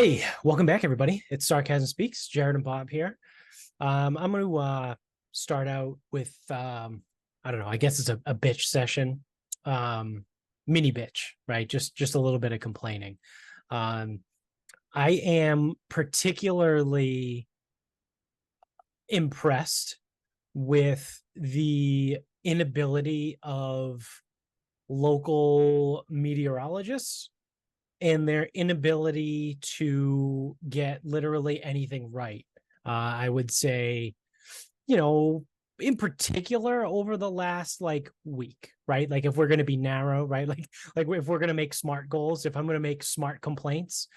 Hey, welcome back, everybody. It's Sarcasm Speaks. Jared and Bob here. I'm going to start out with I don't know. I guess it's a bitch session, mini bitch, right? Just a little bit of complaining. Um, I am particularly impressed with the inability of local meteorologists and their inability to get literally anything right. I would say, in particular over the last like week, right? Like if we're going to be narrow, right? Like if we're going to make smart goals, if I'm going to make smart complaints,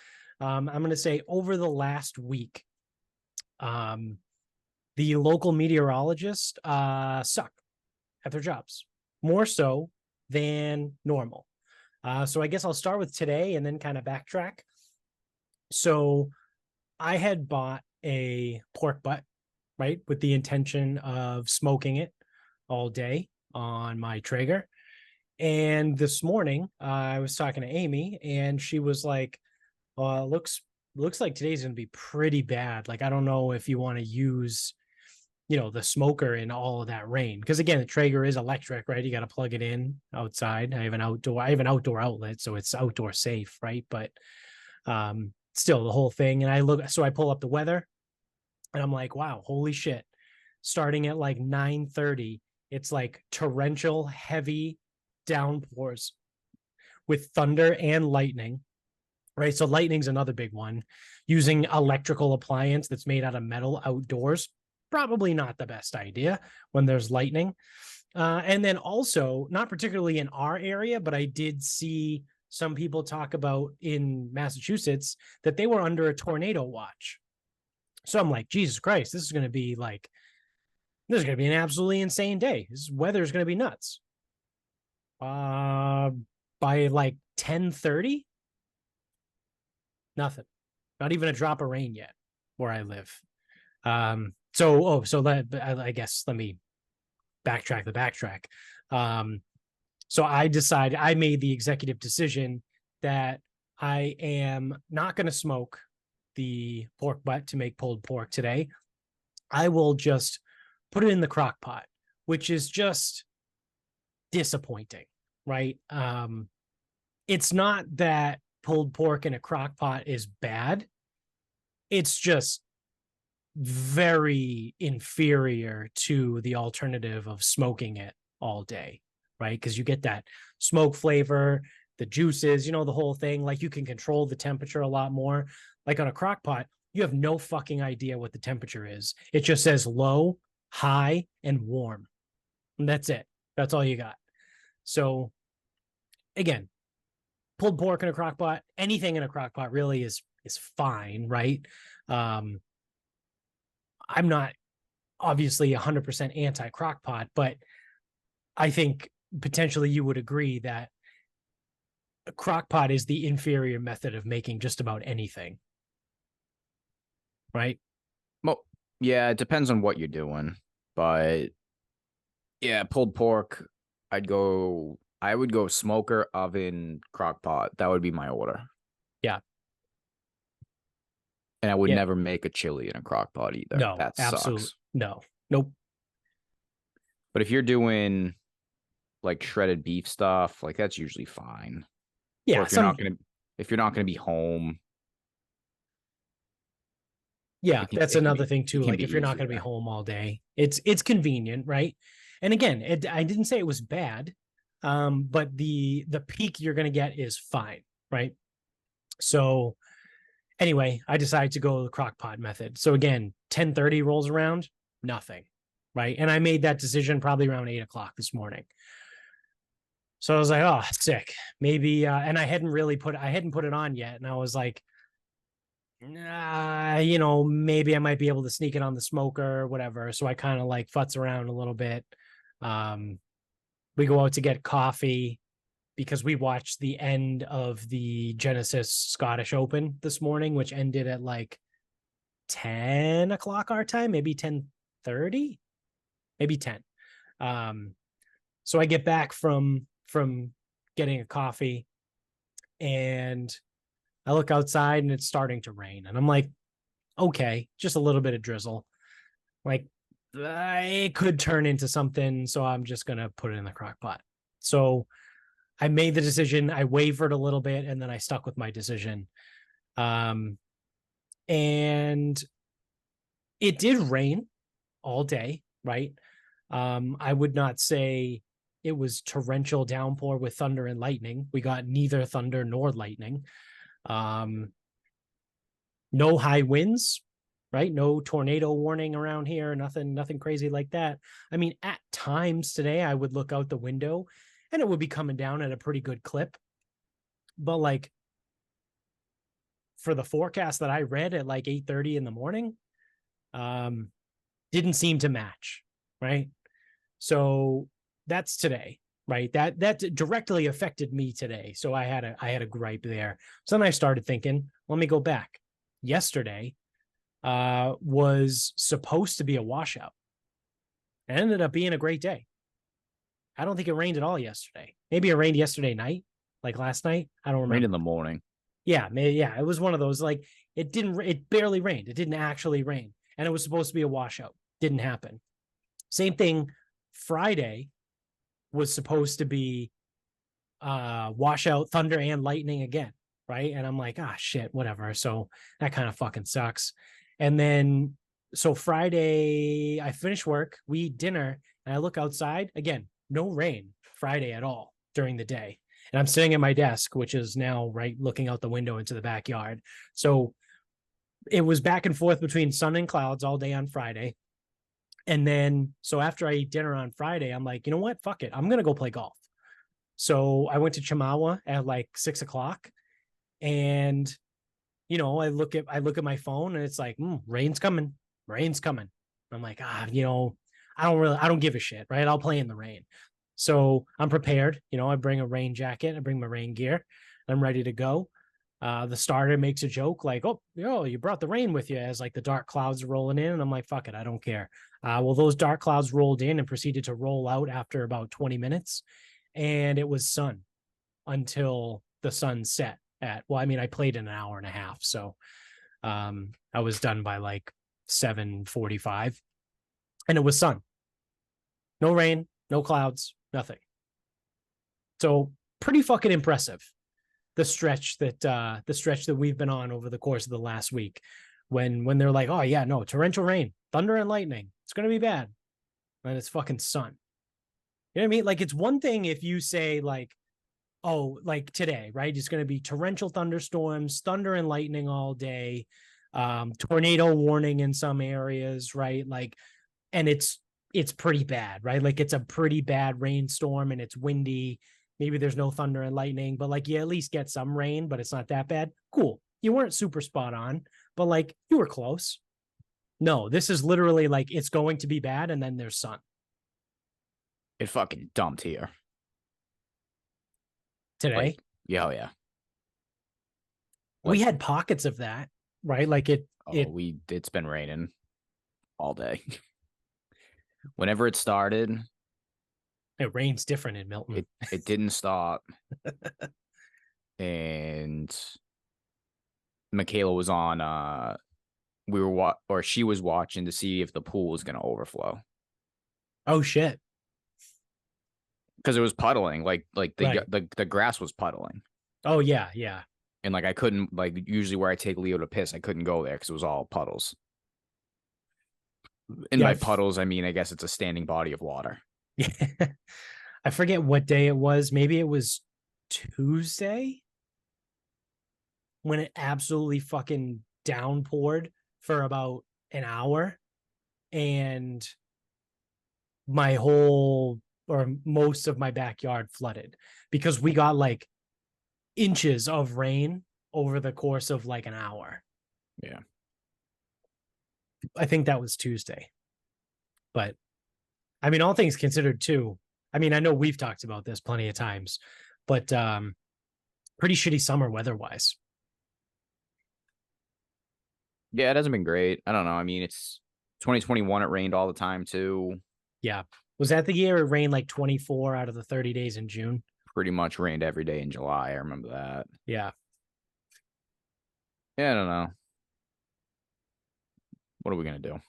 I'm going to say over the last week, the local meteorologists suck at their jobs more so than normal. So I guess I'll start with today and then kind of backtrack. So I had bought a pork butt, right, with the intention of smoking it all day on my Traeger. And this morning, I was talking to Amy, and she was like, looks like today's going to be pretty bad. Like, I don't know if you want to use the smoker in all of that rain. Because again, the Traeger is electric, right? You got to plug it in outside. I have an outdoor outlet, so it's outdoor safe, right? But still the whole thing. And I pull up the weather and I'm like, wow, holy shit. Starting at like 9:30, it's like torrential, heavy downpours with thunder and lightning. Right. So lightning's another big one. Using electrical appliance that's made out of metal outdoors, probably not the best idea when there's lightning. And then also, not particularly in our area, but I did see some people talk about in Massachusetts that they were under a tornado watch. So I'm like, Jesus Christ, this is going to be an absolutely insane day. This weather is going to be nuts. By like 10:30, nothing, not even a drop of rain yet where I live. I guess let me backtrack. So I made the executive decision that I am not going to smoke the pork butt to make pulled pork today. I will just put it in the crock pot, which is just disappointing, right? It's not that pulled pork in a crock pot is bad. It's just very inferior to the alternative of smoking it all day, right? Because you get that smoke flavor, the juices, the whole thing. Like you can control the temperature a lot more. Like on a crock pot, you have no fucking idea what the temperature is. It just says low, high, and warm. And that's it. That's all you got. So again, pulled pork in a crock pot, anything in a crock pot really is fine, right? I'm not obviously 100% anti crock pot, but I think potentially you would agree that a crock pot is the inferior method of making just about anything, right? Well, yeah, it depends on what you're doing, but yeah, pulled pork, I would go smoker, oven, crock pot. That would be my order. Yeah. And I would Yeah. never make a chili in a crock pot either. No, That absolutely. sucks. No, nope. But if you're doing like shredded beef stuff, like that's usually fine. Or Yeah. if you're not gonna be home, Yeah, that's another thing it too. can Like be if you're not going to be easier. home all day, it's convenient, right? And again, I didn't say it was bad, but the peak you're going to get is fine, right? So anyway, I decided to go the crock pot method. So again, 10:30 rolls around, nothing, right? And I made that decision probably around 8 o'clock this morning. So I was like, oh, sick. Maybe, and I hadn't put it on yet, and I was like, maybe I might be able to sneak it on the smoker or whatever. So I kind of like futz around a little bit. We go out to get coffee because we watched the end of the Genesis Scottish Open this morning, which ended at like 10 o'clock our time, maybe 10:30, maybe 10. So I get back from getting a coffee and I look outside and it's starting to rain. And I'm like, okay, just a little bit of drizzle. Like, it could turn into something. So I'm just going to put it in the crock pot. So I made the decision. I wavered a little bit and then I stuck with my decision. And it did rain all day, right? I would not say it was torrential downpour with thunder and lightning. We got neither thunder nor lightning. No high winds, right? No tornado warning around here. Nothing crazy like that. I mean, at times today, I would look out the window and it would be coming down at a pretty good clip. But like for the forecast that I read at like 8:30 in the morning, didn't seem to match, right? So that's today, right? That directly affected me today. So I had a gripe there. So then I started thinking, let me go back. Yesterday was supposed to be a washout. It ended up being a great day. I don't think it rained at all yesterday. Maybe it rained yesterday night, like last night. I don't remember. Rained in the morning. Yeah, it was one of those, like, it barely rained. It didn't actually rain. And it was supposed to be a washout. Didn't happen. Same thing. Friday was supposed to be washout, thunder and lightning again, right? And I'm like, shit, whatever. So that kind of fucking sucks. And then so Friday I finish work, we eat dinner, and I look outside again, no rain Friday at all during the day. And I'm sitting at my desk, which is now right looking out the window into the backyard. So it was back and forth between sun and clouds all day on Friday. And then, so after I eat dinner on Friday, I'm like, you know what? Fuck it. I'm going to go play golf. So I went to Chamawa at like 6:00, and, I look at my phone and it's like, rain's coming. Rain's coming. I'm like, I don't give a shit. Right. I'll play in the rain. So I'm prepared. I bring a rain jacket. I bring my rain gear. I'm ready to go. The starter makes a joke like, oh, you brought the rain with you, as like the dark clouds are rolling in. And I'm like, fuck it, I don't care. Well, those dark clouds rolled in and proceeded to roll out after about 20 minutes. And it was sun until the sun set I played in an hour and a half. So I was done by like 7:45, and it was sun. No rain, no clouds, nothing. So pretty fucking impressive. The stretch that we've been on over the course of the last week, when they're like, oh yeah, no, torrential rain, thunder and lightning, it's gonna be bad, and it's fucking sun. You know what I mean? Like, it's one thing if you say like, oh, like today, right? It's gonna be torrential thunderstorms, thunder and lightning all day, tornado warning in some areas, right? Like, and it's pretty bad, right? Like, it's a pretty bad rainstorm and it's windy. Maybe there's no thunder and lightning, but like you at least get some rain, but it's not that bad. Cool. You weren't super spot on, but like you were close. No, this is literally like it's going to be bad, and then there's sun. It fucking dumped here Today. Like, yeah. We had pockets of that, right? Like it's been raining all day. Whenever it started, it rains different in Milton. It didn't stop. And Michaela was on she was watching to see if the pool was going to overflow. Oh shit. Because it was puddling, like Right. the grass was puddling. Oh yeah. And like I couldn't, like, usually where I take Leo to piss, I couldn't go there because it was all puddles. And by puddles, I mean, I guess it's a standing body of water. Yeah. I forget what day it was. Maybe it was Tuesday when it absolutely fucking downpoured for about an hour, and my whole or most of my backyard flooded because we got like inches of rain over the course of like an hour. Yeah. I think that was Tuesday. But I mean, all things considered too, I mean, I know we've talked about this plenty of times, but pretty shitty summer weather-wise. Yeah, it hasn't been great. I don't know. I mean, it's 2021. It rained all the time too. Yeah. Was that the year it rained like 24 out of the 30 days in June? Pretty much rained every day in July. I remember that. Yeah. Yeah, I don't know. What are we gonna do?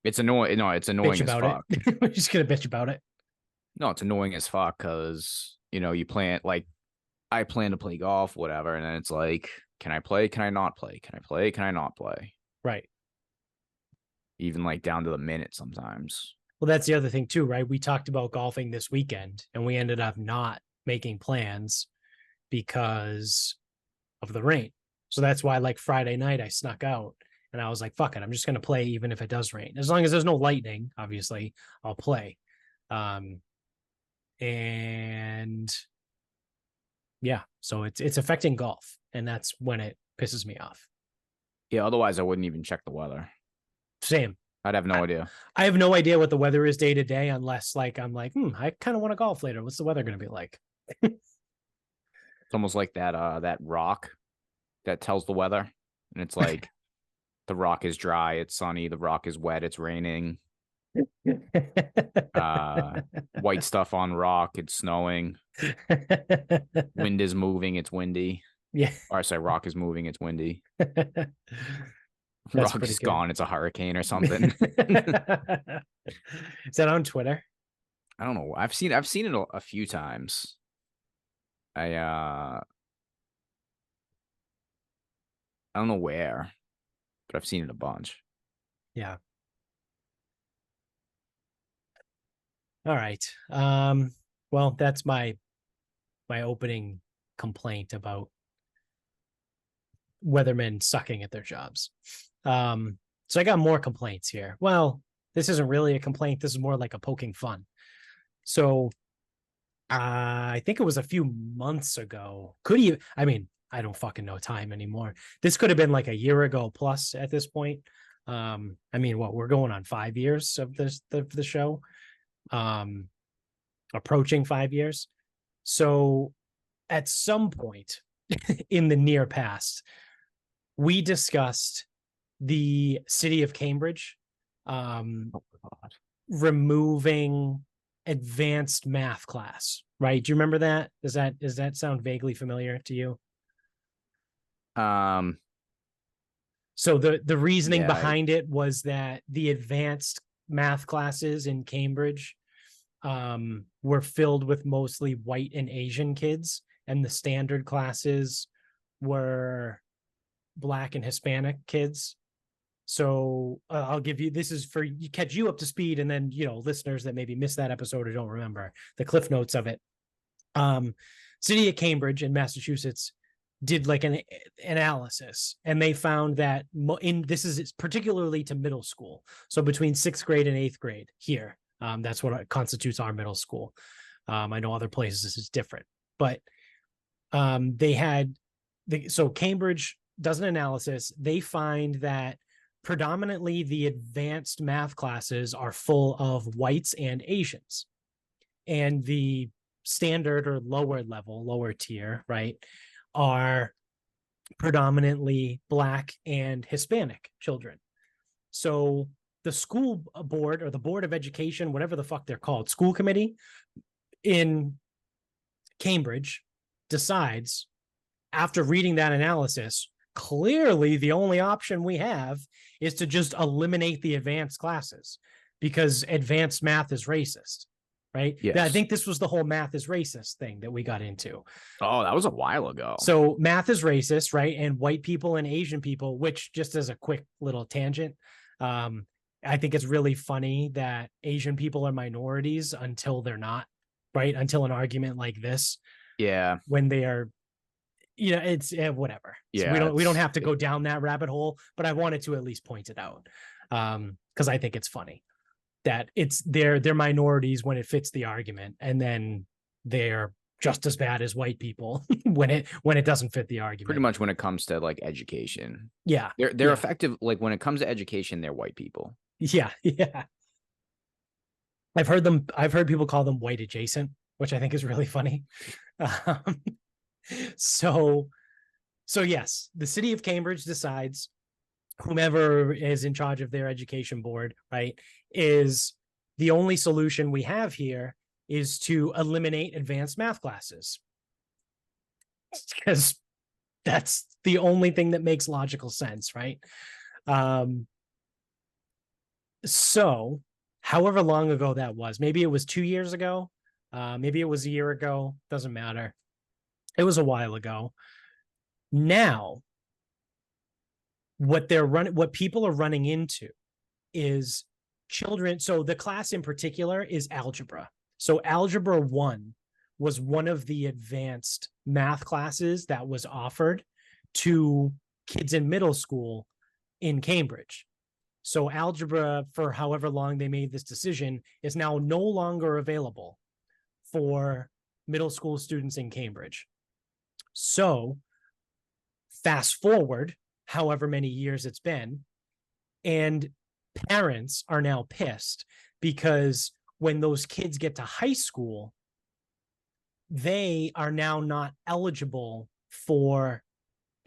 It's annoying. No, it's Bitch annoying as about it. fuck. We're just gonna bitch about it. No, it's annoying as fuck because you plan like I plan to play golf, whatever, and then it's like, can I play? Can I not play? Can I play? Can I not play? Right. Even like down to the minute sometimes. Well, that's the other thing too, right? We talked about golfing this weekend and we ended up not making plans because of the rain. So that's why, like, Friday night, I snuck out and I was like, fuck it, I'm just going to play even if it does rain. As long as there's no lightning, obviously, I'll play. And yeah, so it's affecting golf. And that's when it pisses me off. Yeah, otherwise I wouldn't even check the weather. Same. I'd have no I, idea. I have no idea what the weather is day to day unless, like, I'm like, I kind of want to golf later. What's the weather going to be like? It's almost like that rock that tells the weather. And it's like the rock is dry, it's sunny, the rock is wet, it's raining. White stuff on rock, it's snowing. Wind is moving, it's windy. Yeah. Or I say rock is moving, it's windy. That's Rock pretty is good. gone, it's a hurricane or something. Is that on Twitter? I don't know. I've seen it a few times. I don't know where, but I've seen it a bunch. Yeah. All right. Well, that's my opening complaint about weathermen sucking at their jobs. So I got more complaints here. Well, this isn't really a complaint. This is more like a poking fun. So I think it was a few months ago. Could you? I mean, I don't fucking know time anymore. This could have been like a year ago plus at this point. I mean, what, we're going on 5 years of the show, approaching 5 years. So at some point in the near past, we discussed the city of Cambridge removing advanced math class, right? Do you remember that? Does that sound vaguely familiar to you? Um, So the reasoning yeah, behind it was that the advanced math classes in Cambridge were filled with mostly white and Asian kids, and the standard classes were Black and Hispanic kids. So I'll give you, this is for you, catch you up to speed, and then, listeners that maybe missed that episode or don't remember the cliff notes of it. City of Cambridge in Massachusetts did like an analysis, and they found that this is particularly to middle school, so between 6th grade and 8th grade here, that's what constitutes our middle school. I know other places this is different, but so Cambridge does an analysis. They find that predominantly the advanced math classes are full of whites and Asians, and the standard or lower tier, right, are predominantly Black and Hispanic children. So the school board, or the board of education, whatever the fuck they're called, school committee in Cambridge, decides, after reading that analysis, clearly the only option we have is to just eliminate the advanced classes because advanced math is racist, right? yes. I think this was the whole math is racist thing that we got into. Oh, that was a while ago. So math is racist, right? And white people and Asian people, which, just as a quick little tangent, I think it's really funny that Asian people are minorities until they're not, right? Until an argument like this. Yeah. When they are, it's whatever. Yeah. So we don't have to go down that rabbit hole, but I wanted to at least point it out. Because I think it's funny that they're minorities when it fits the argument, and then they're just as bad as white people when it doesn't fit the argument. Pretty much when it comes to like education. Yeah. They're effective. Like when it comes to education, they're white people. Yeah. Yeah. I've heard people call them white adjacent, which I think is really funny. So yes, the city of Cambridge decides, whomever is in charge of their education board, right, is the only solution we have here is to eliminate advanced math classes, because That's the only thing that makes logical sense, right? So however long ago that was, maybe it was 2 years ago, maybe it was a year ago, doesn't matter. It was a while ago. Now, what people are running into is children. So the class in particular is algebra. So algebra 1 was one of the advanced math classes that was offered to kids in middle school in Cambridge. So algebra, for however long they made this decision, is now no longer available for middle school students in Cambridge. So fast forward however many years it's been, and parents are now pissed because when those kids get to high school, they are now not eligible for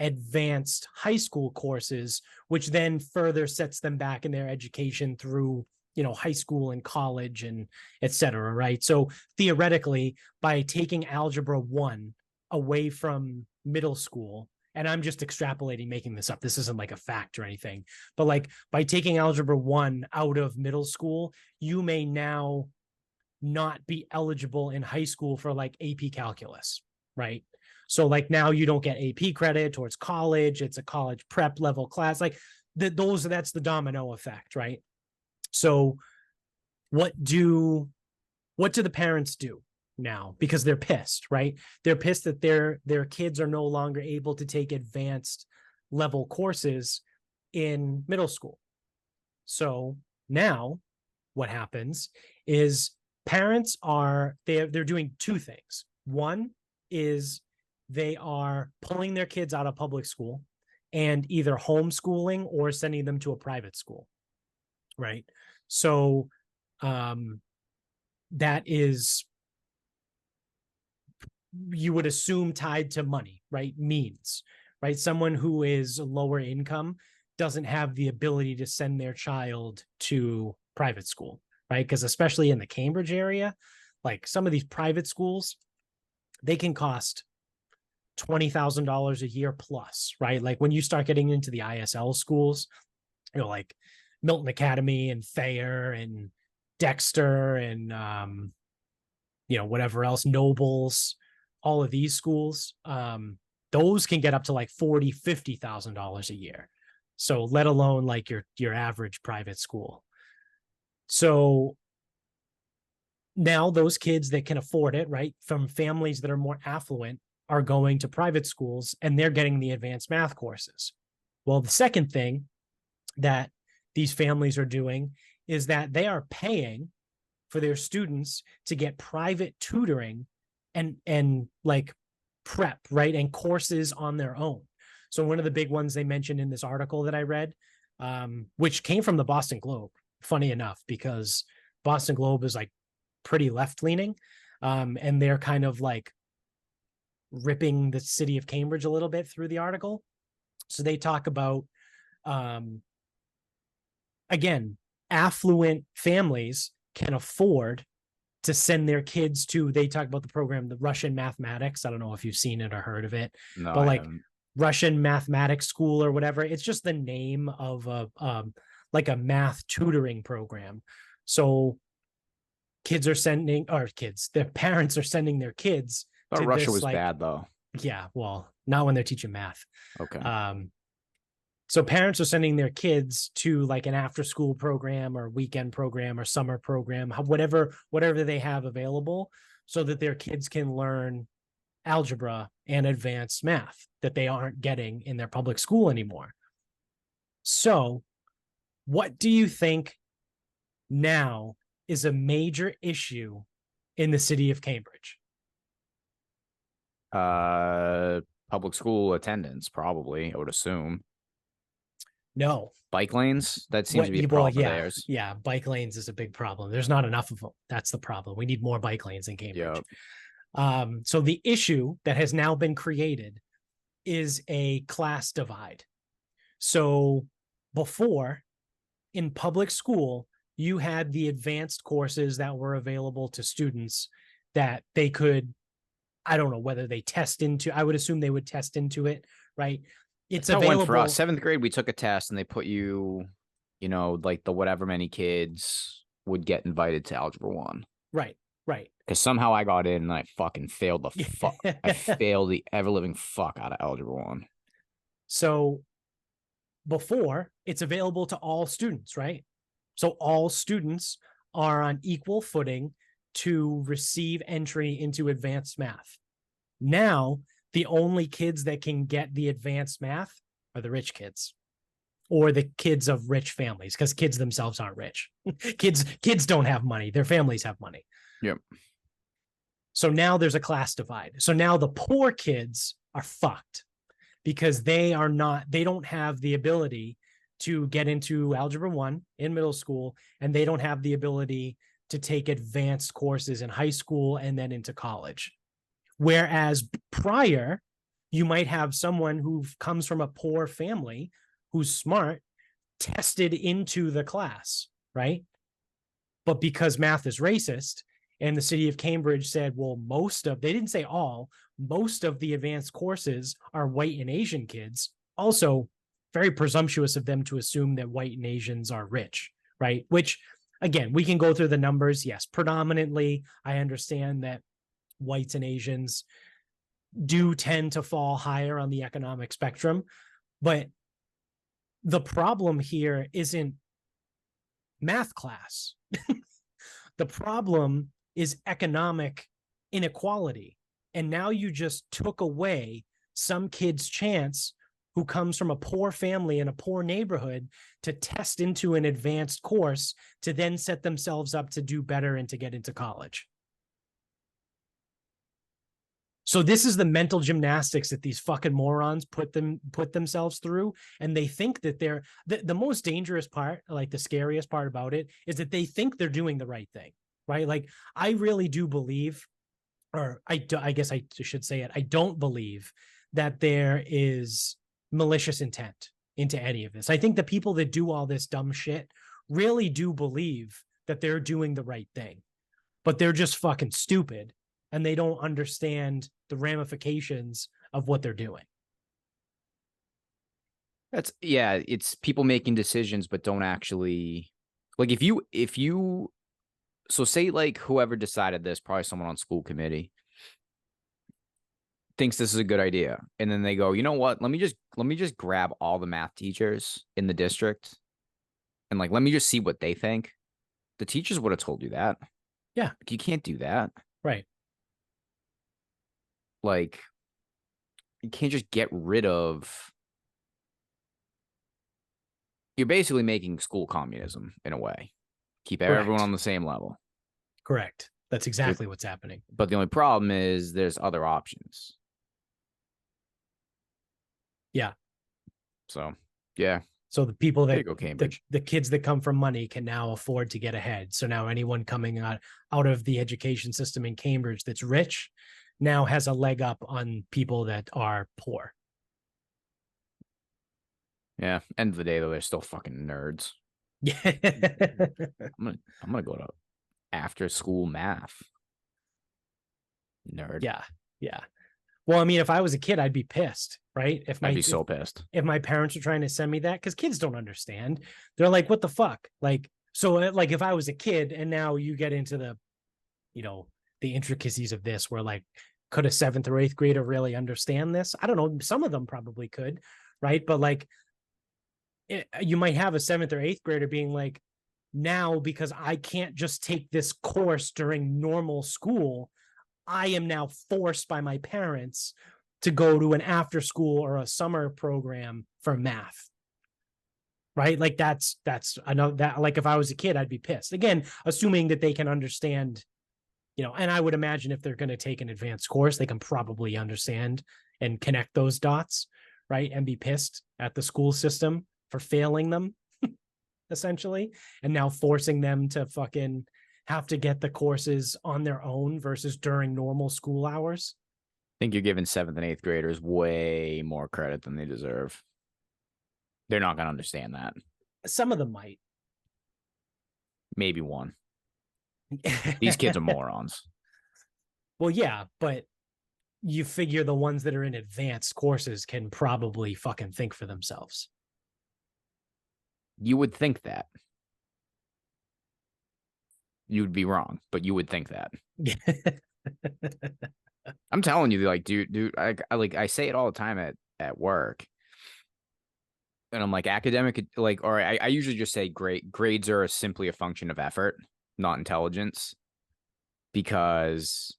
advanced high school courses, which then further sets them back in their education through, high school and college and et cetera, right? So theoretically, by taking algebra 1 away from middle school, and I'm just extrapolating, making this up, this isn't like a fact or anything, but like by taking algebra 1 out of middle school, you may now not be eligible in high school for like AP calculus, right? So like now you don't get AP credit towards college. It's a college prep level class. Like that's the domino effect, right? So what do the parents do now? Because they're pissed, right? They're pissed that their kids are no longer able to take advanced level courses in middle school. So now what happens is parents they're doing two things. One is they are pulling their kids out of public school and either homeschooling or sending them to a private school, right? So that is, you would assume, tied to money, right? Means, right? Someone who is lower income doesn't have the ability to send their child to private school, right? Because especially in the Cambridge area, like some of these private schools, they can cost $20,000 a year plus, right? Like when you start getting into the ISL schools, like Milton Academy and Thayer and Dexter and whatever else, Nobles, all of these schools, those can get up to like $40,000-$50,000 a year. So let alone like your average private school. So now those kids that can afford it, right, from families that are more affluent, are going to private schools and they're getting the advanced math courses. Well, the second thing that these families are doing is that they are paying for their students to get private tutoring and like prep, right, and courses on their own. So one of the big ones they mentioned in this article that I read, which came from the Boston Globe, funny enough, because Boston Globe is like pretty left-leaning, and they're kind of like ripping the city of Cambridge a little bit through the article. So they talk about, again, affluent families can afford to send their kids to, they talk about the program, the Russian mathematics. I don't know if you've seen it or heard of it, No, but I like haven't. Russian mathematics school or whatever. It's just the name of like a math tutoring program. So their parents are sending their kids I thought to Russia this, was like, bad though. yeah, well, not when they're teaching math. Okay. So parents are sending their kids to like an after school program or weekend program or summer program, whatever they have available, so that their kids can learn algebra and advanced math that they aren't getting in their public school anymore. So what do you think now is a major issue in the city of Cambridge? Public school attendance, probably, I would assume. No. Bike lanes, that seems to be a Well, problem of theirs. yeah, bike lanes is a big problem. There's not enough of them. That's the problem. We need more bike lanes in Cambridge. Yep. So the issue that has now been created is a class divide. So before, in public school, you had the advanced courses that were available to students that they could, I don't know whether they test into, I would assume they would test into it right? It's That's how it went for us. available. Seventh grade, we took a test and they put you, like the whatever many kids would get invited to Algebra 1. Right, right. Because somehow I got in and I fucking failed the fuck. I failed the ever living fuck out of Algebra 1. So before, it's available to all students, right? So all students are on equal footing to receive entry into advanced math. Now, the only kids that can get the advanced math are the rich kids or the kids of rich families, because kids themselves aren't rich. kids don't have money. Their families have money. Yep. So now there's a class divide. So now the poor kids are fucked because they don't have the ability to get into Algebra 1 in middle school, and they don't have the ability to take advanced courses in high school and then into college. Whereas prior, you might have someone who comes from a poor family who's smart, tested into the class, right? But because math is racist, and the city of Cambridge said, well, they didn't say all, most of the advanced courses are white and Asian kids. Also, very presumptuous of them to assume that white and Asians are rich, right? Which, again, we can go through the numbers. Yes, predominantly, I understand that whites and Asians do tend to fall higher on the economic spectrum. But the problem here isn't math class. The problem is economic inequality. And now you just took away some kid's chance who comes from a poor family in a poor neighborhood to test into an advanced course to then set themselves up to do better and to get into college. So this is the mental gymnastics that these fucking morons put themselves through. And they think that they're the most dangerous part, like the scariest part about it, is that they think they're doing the right thing, right? Like, I really do believe, or I guess I should say it, I don't believe that there is malicious intent into any of this. I think the people that do all this dumb shit really do believe that they're doing the right thing, but they're just fucking stupid and they don't understand the ramifications of what they're doing. It's people making decisions but don't actually, like, so say like whoever decided this, probably someone on school committee, thinks this is a good idea, and then they go, you know what, let me just grab all the math teachers in the district and like let me just see what they think. The teachers would have told you that. Yeah. Like, you can't do that. Right. Like, you can't just get rid of, you're basically making school communism in a way. Keep everyone on the same level. Correct. That's exactly what's happening. But the only problem is there's other options. Yeah. So, yeah. So the people There that you go, Cambridge. the kids that come from money can now afford to get ahead. So now anyone coming out of the education system in Cambridge that's rich now has a leg up on people that are poor. Yeah. End of the day, though, they're still fucking nerds. Yeah. I'm gonna go to after school math. Nerd. Yeah. Yeah. Well, I mean, if I was a kid, I'd be pissed, right? I'd be so pissed. If my parents were trying to send me that, because kids don't understand. They're like, what the fuck? Like, so like if I was a kid and now you get into the, the intricacies of this, where like, could a 7th or 8th grader really understand this? I don't know. Some of them probably could, right? But like, you might have a 7th or 8th grader being like, now because I can't just take this course during normal school, I am now forced by my parents to go to an after school or a summer program for math. Right? Like I know that, like, if I was a kid, I'd be pissed. Again, assuming that they can understand, and I would imagine if they're going to take an advanced course, they can probably understand and connect those dots, right? And be pissed at the school system for failing them, essentially, and now forcing them to fucking have to get the courses on their own versus during normal school hours. I think you're giving 7th and 8th graders way more credit than they deserve. They're not going to understand that. Some of them might. Maybe one. These kids are morons. Well, yeah, but you figure the ones that are in advanced courses can probably fucking think for themselves. You would think that. You would be wrong, but you would think that. I'm telling you, like, dude, I say it all the time at work. And I'm like, academic, like, or I usually just say grades are simply a function of effort, not intelligence, because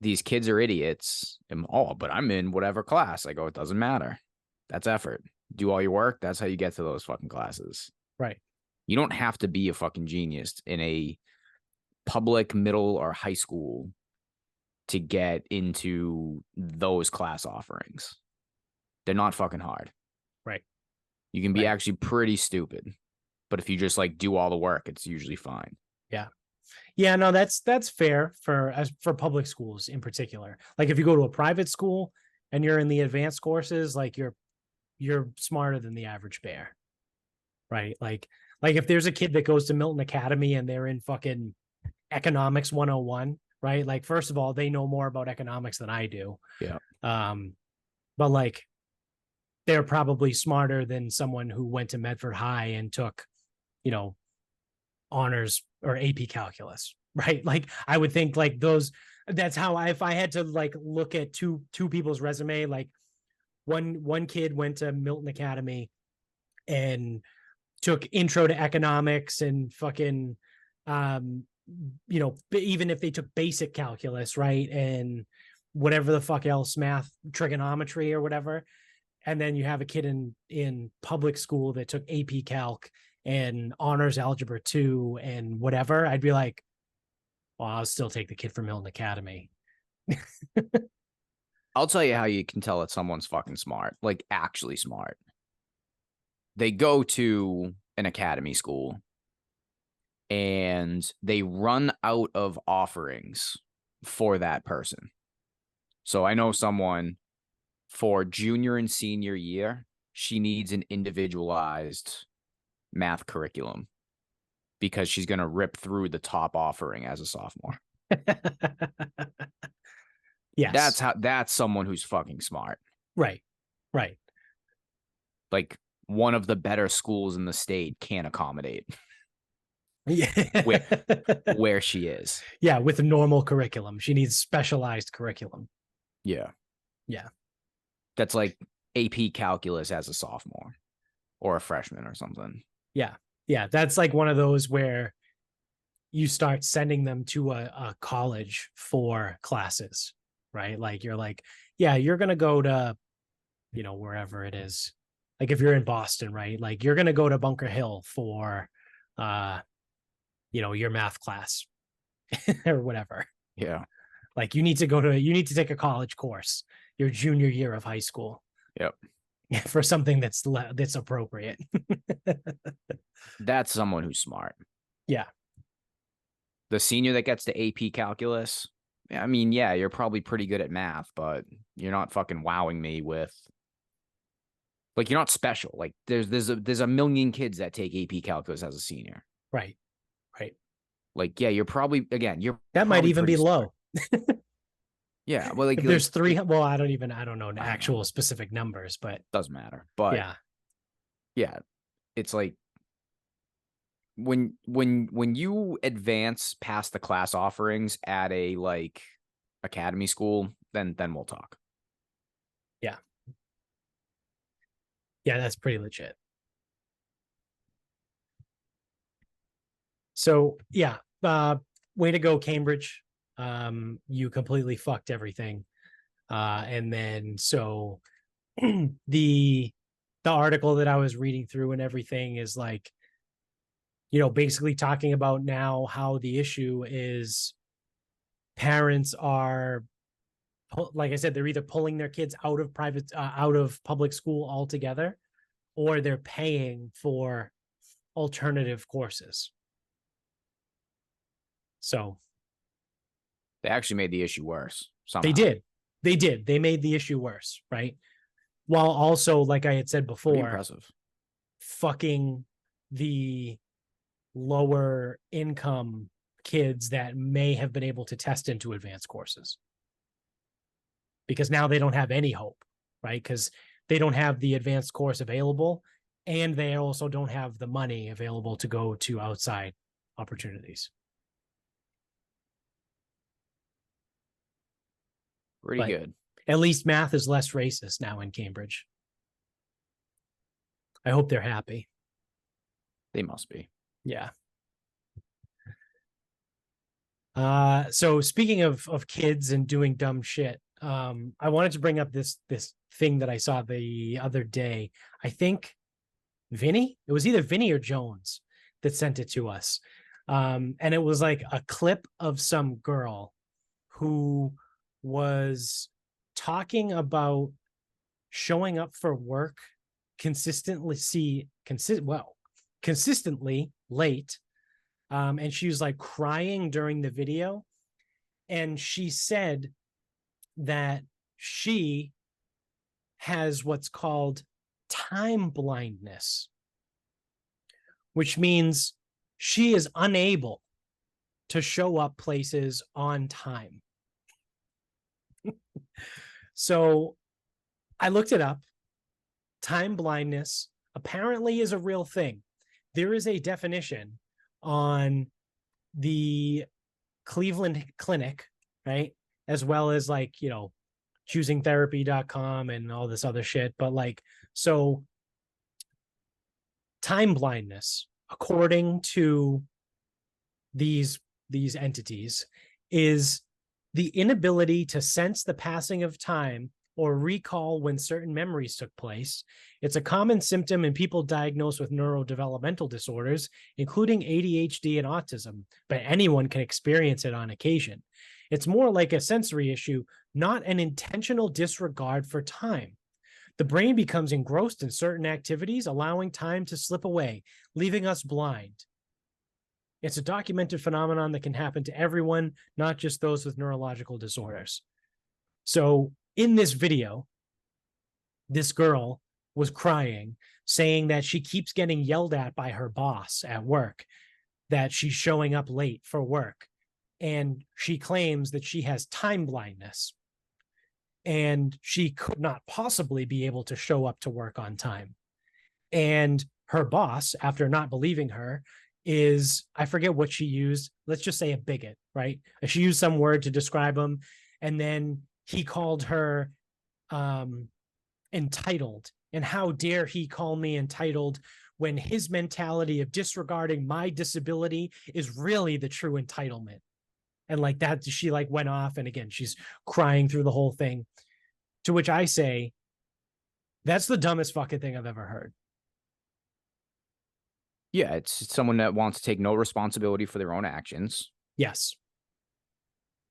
these kids are idiots. And, oh, but I'm in whatever class. I go, it doesn't matter. That's effort. Do all your work. That's how you get to those fucking classes. Right. You don't have to be a fucking genius in a public middle or high school to get into those class offerings. They're not fucking hard. Right. You can be Right. actually pretty stupid, but if you just like do all the work, it's usually fine. Yeah. Yeah, no, that's fair for public schools in particular. Like if you go to a private school and you're in the advanced courses, like you're smarter than the average bear. Right? Like if there's a kid that goes to Milton Academy and they're in fucking economics 101, right? Like first of all, they know more about economics than I do. Yeah. But like they're probably smarter than someone who went to Medford High and took, you know, honors or AP calculus, right? Like I would think like those, that's how if I had to like look at two people's resume, like one kid went to Milton Academy and took intro to economics and fucking you know, even if they took basic calculus, right? And whatever the fuck else, math, trigonometry or whatever. And then you have a kid in public school that took AP Calc and honors algebra 2 and whatever, I'd be like, well, I'll still take the kid from Milton Academy. I'll tell you how you can tell that someone's fucking smart, like actually smart. They go to an academy school and they run out of offerings for that person. So I know someone for junior and senior year, she needs an individualized math curriculum because she's going to rip through the top offering as a sophomore. Yes. That's someone who's fucking smart. Right. Right. Like one of the better schools in the state can't accommodate Yeah. where she is. Yeah, with a normal curriculum. She needs specialized curriculum. Yeah. Yeah. That's like AP calculus as a sophomore or a freshman or something. Yeah. Yeah. That's like one of those where you start sending them to a college for classes, right? Like you're like, yeah, you're going to go to, you know, wherever it is. Like if you're in Boston, right? Like you're going to go to Bunker Hill for, you know, your math class or whatever. Yeah. Like you need to take a college course your junior year of high school. Yep. For something that's appropriate. That's someone who's smart. Yeah. The senior that gets to AP calculus, I mean, yeah, you're probably pretty good at math, but you're not fucking wowing me with like you're not special. Like there's a million kids that take AP calculus as a senior. Right. Right. Like, yeah, you're probably that might even be smart. low. Yeah. Well, like if there's three, well, I don't know the actual specific numbers, but doesn't matter. But yeah. Yeah. It's like when you advance past the class offerings at a like academy school, then we'll talk. Yeah. Yeah, that's pretty legit. So yeah, way to go, Cambridge. You completely fucked everything. And then so the article that I was reading through and everything is like, you know, basically talking about now how the issue is parents are, like I said, they're either pulling their kids out of out of public school altogether, or they're paying for alternative courses. So They actually made the issue worse. Somehow. They did. They made the issue worse, right? While also, like I had said before, pretty impressive. Fucking the lower income kids that may have been able to test into advanced courses. because now they don't have any hope, right? Because they don't have the advanced course available, and they also don't have the money available to go to outside opportunities. Pretty But good. at least math is less racist now in Cambridge. I hope they're happy. They must be. Yeah. So speaking of kids and doing dumb shit, I wanted to bring up this thing that I saw the other day. I think Vinny, it was either Vinny or Jones that sent it to us. And it was like a clip of some girl who was talking about showing up for work consistently late. And she was like crying during the video. And she said that she has what's called time blindness, which means she is unable to show up places on time. So I looked it up. Time blindness apparently is a real thing. There is a definition on the Cleveland Clinic, right? As well as like, choosingtherapy.com and all this other shit. But like, so time blindness, according to these entities, is the inability to sense the passing of time or recall when certain memories took place. It's a common symptom in people diagnosed with neurodevelopmental disorders, including ADHD and autism, but anyone can experience it on occasion. It's more like a sensory issue, not an intentional disregard for time. The brain becomes engrossed in certain activities, allowing time to slip away, leaving us blind. It's a documented phenomenon that can happen to everyone, not just those with neurological disorders. So in this video, this girl was crying, saying that she keeps getting yelled at by her boss at work, that she's showing up late for work. And she claims that she has time blindness and she could not possibly be able to show up to work on time. And her boss, after not believing her, is, I forget what she used. Let's just say a bigot, right? She used some word to describe him. And then he called her entitled. And how dare he call me entitled when his mentality of disregarding my disability is really the true entitlement. And like that, she like went off. And again, she's crying through the whole thing. To which I say, that's the dumbest fucking thing I've ever heard. Yeah, it's someone that wants to take no responsibility for their own actions. Yes.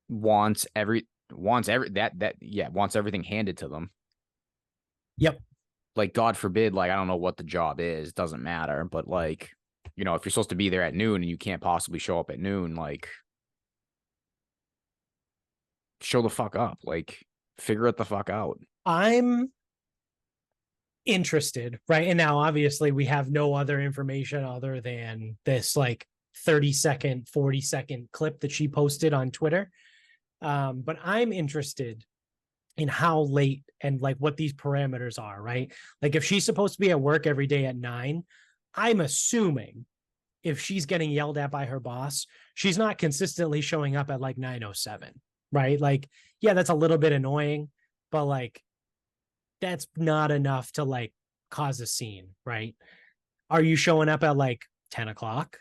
Wants everything handed to them. Yep. Like, God forbid, like, I don't know what the job is, doesn't matter. But like, if you're supposed to be there at noon and you can't possibly show up at noon, like, show the fuck up. Like, figure it the fuck out. I'm interested, right? And now obviously we have no other information other than this like 30-second, 40-second clip that she posted on Twitter. But I'm interested in how late and like what these parameters are, right? Like if she's supposed to be at work every day at 9, I'm assuming if she's getting yelled at by her boss, she's not consistently showing up at like 9:07, right? Like, yeah, that's a little bit annoying, but like, that's not enough to like cause a scene, right? Are you showing up at like 10 o'clock?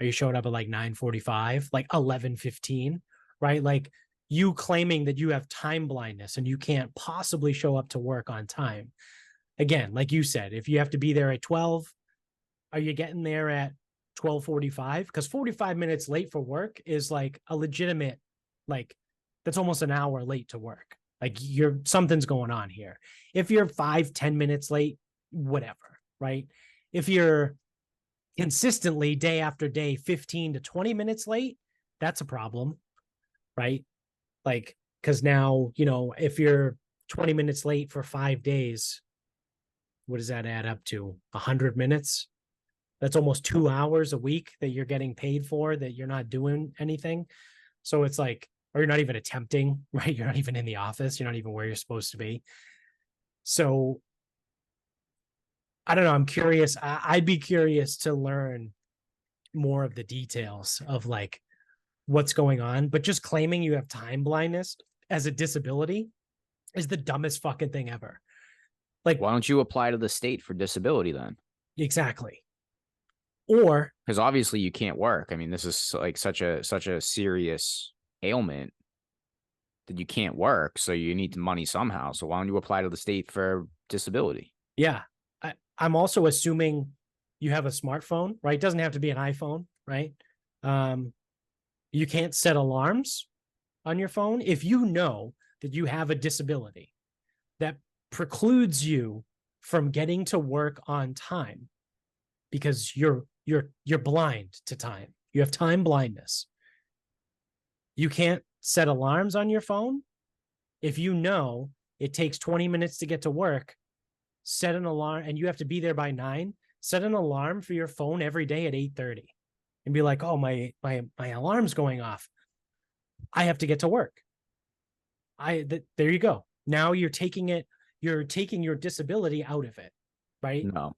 Are you showing up at like 9:45, like 11:15, right? Like you claiming that you have time blindness and you can't possibly show up to work on time. Again, like you said, if you have to be there at 12, are you getting there at 12:45? Because 45 minutes late for work is like a legitimate, like that's almost an hour late to work. Like something's going on here. If you're 5-10 minutes late, whatever, right? If you're consistently day after day 15 to 20 minutes late, that's a problem, right? Like, because now, if you're 20 minutes late for 5 days, what does that add up to? 100 minutes? That's almost 2 hours a week that you're getting paid for that you're not doing anything. So it's like, or you're not even attempting, right? You're not even in the office. You're not even where you're supposed to be. So I don't know. I'm curious. I'd be curious to learn more of the details of like what's going on, but just claiming you have time blindness as a disability is the dumbest fucking thing ever. Like, why don't you apply to the state for disability then? exactly. Or Because obviously you can't work. I mean, this is like such a serious ailment that you can't work, so you need the money somehow. So why don't you apply to the state for disability? yeah, I'm also assuming you have a smartphone, right? It doesn't have to be an iPhone, right? You can't set alarms on your phone. If you know that you have a disability that precludes you from getting to work on time because you're blind to time. You have time blindness. You can't set alarms on your phone. If you know it takes 20 minutes to get to work, set an alarm, and you have to be there by 9. Set an alarm for your phone every day at 8:30 and be like, oh, my alarm's going off. I have to get to work. There you go. Now you're taking your disability out of it, right? No,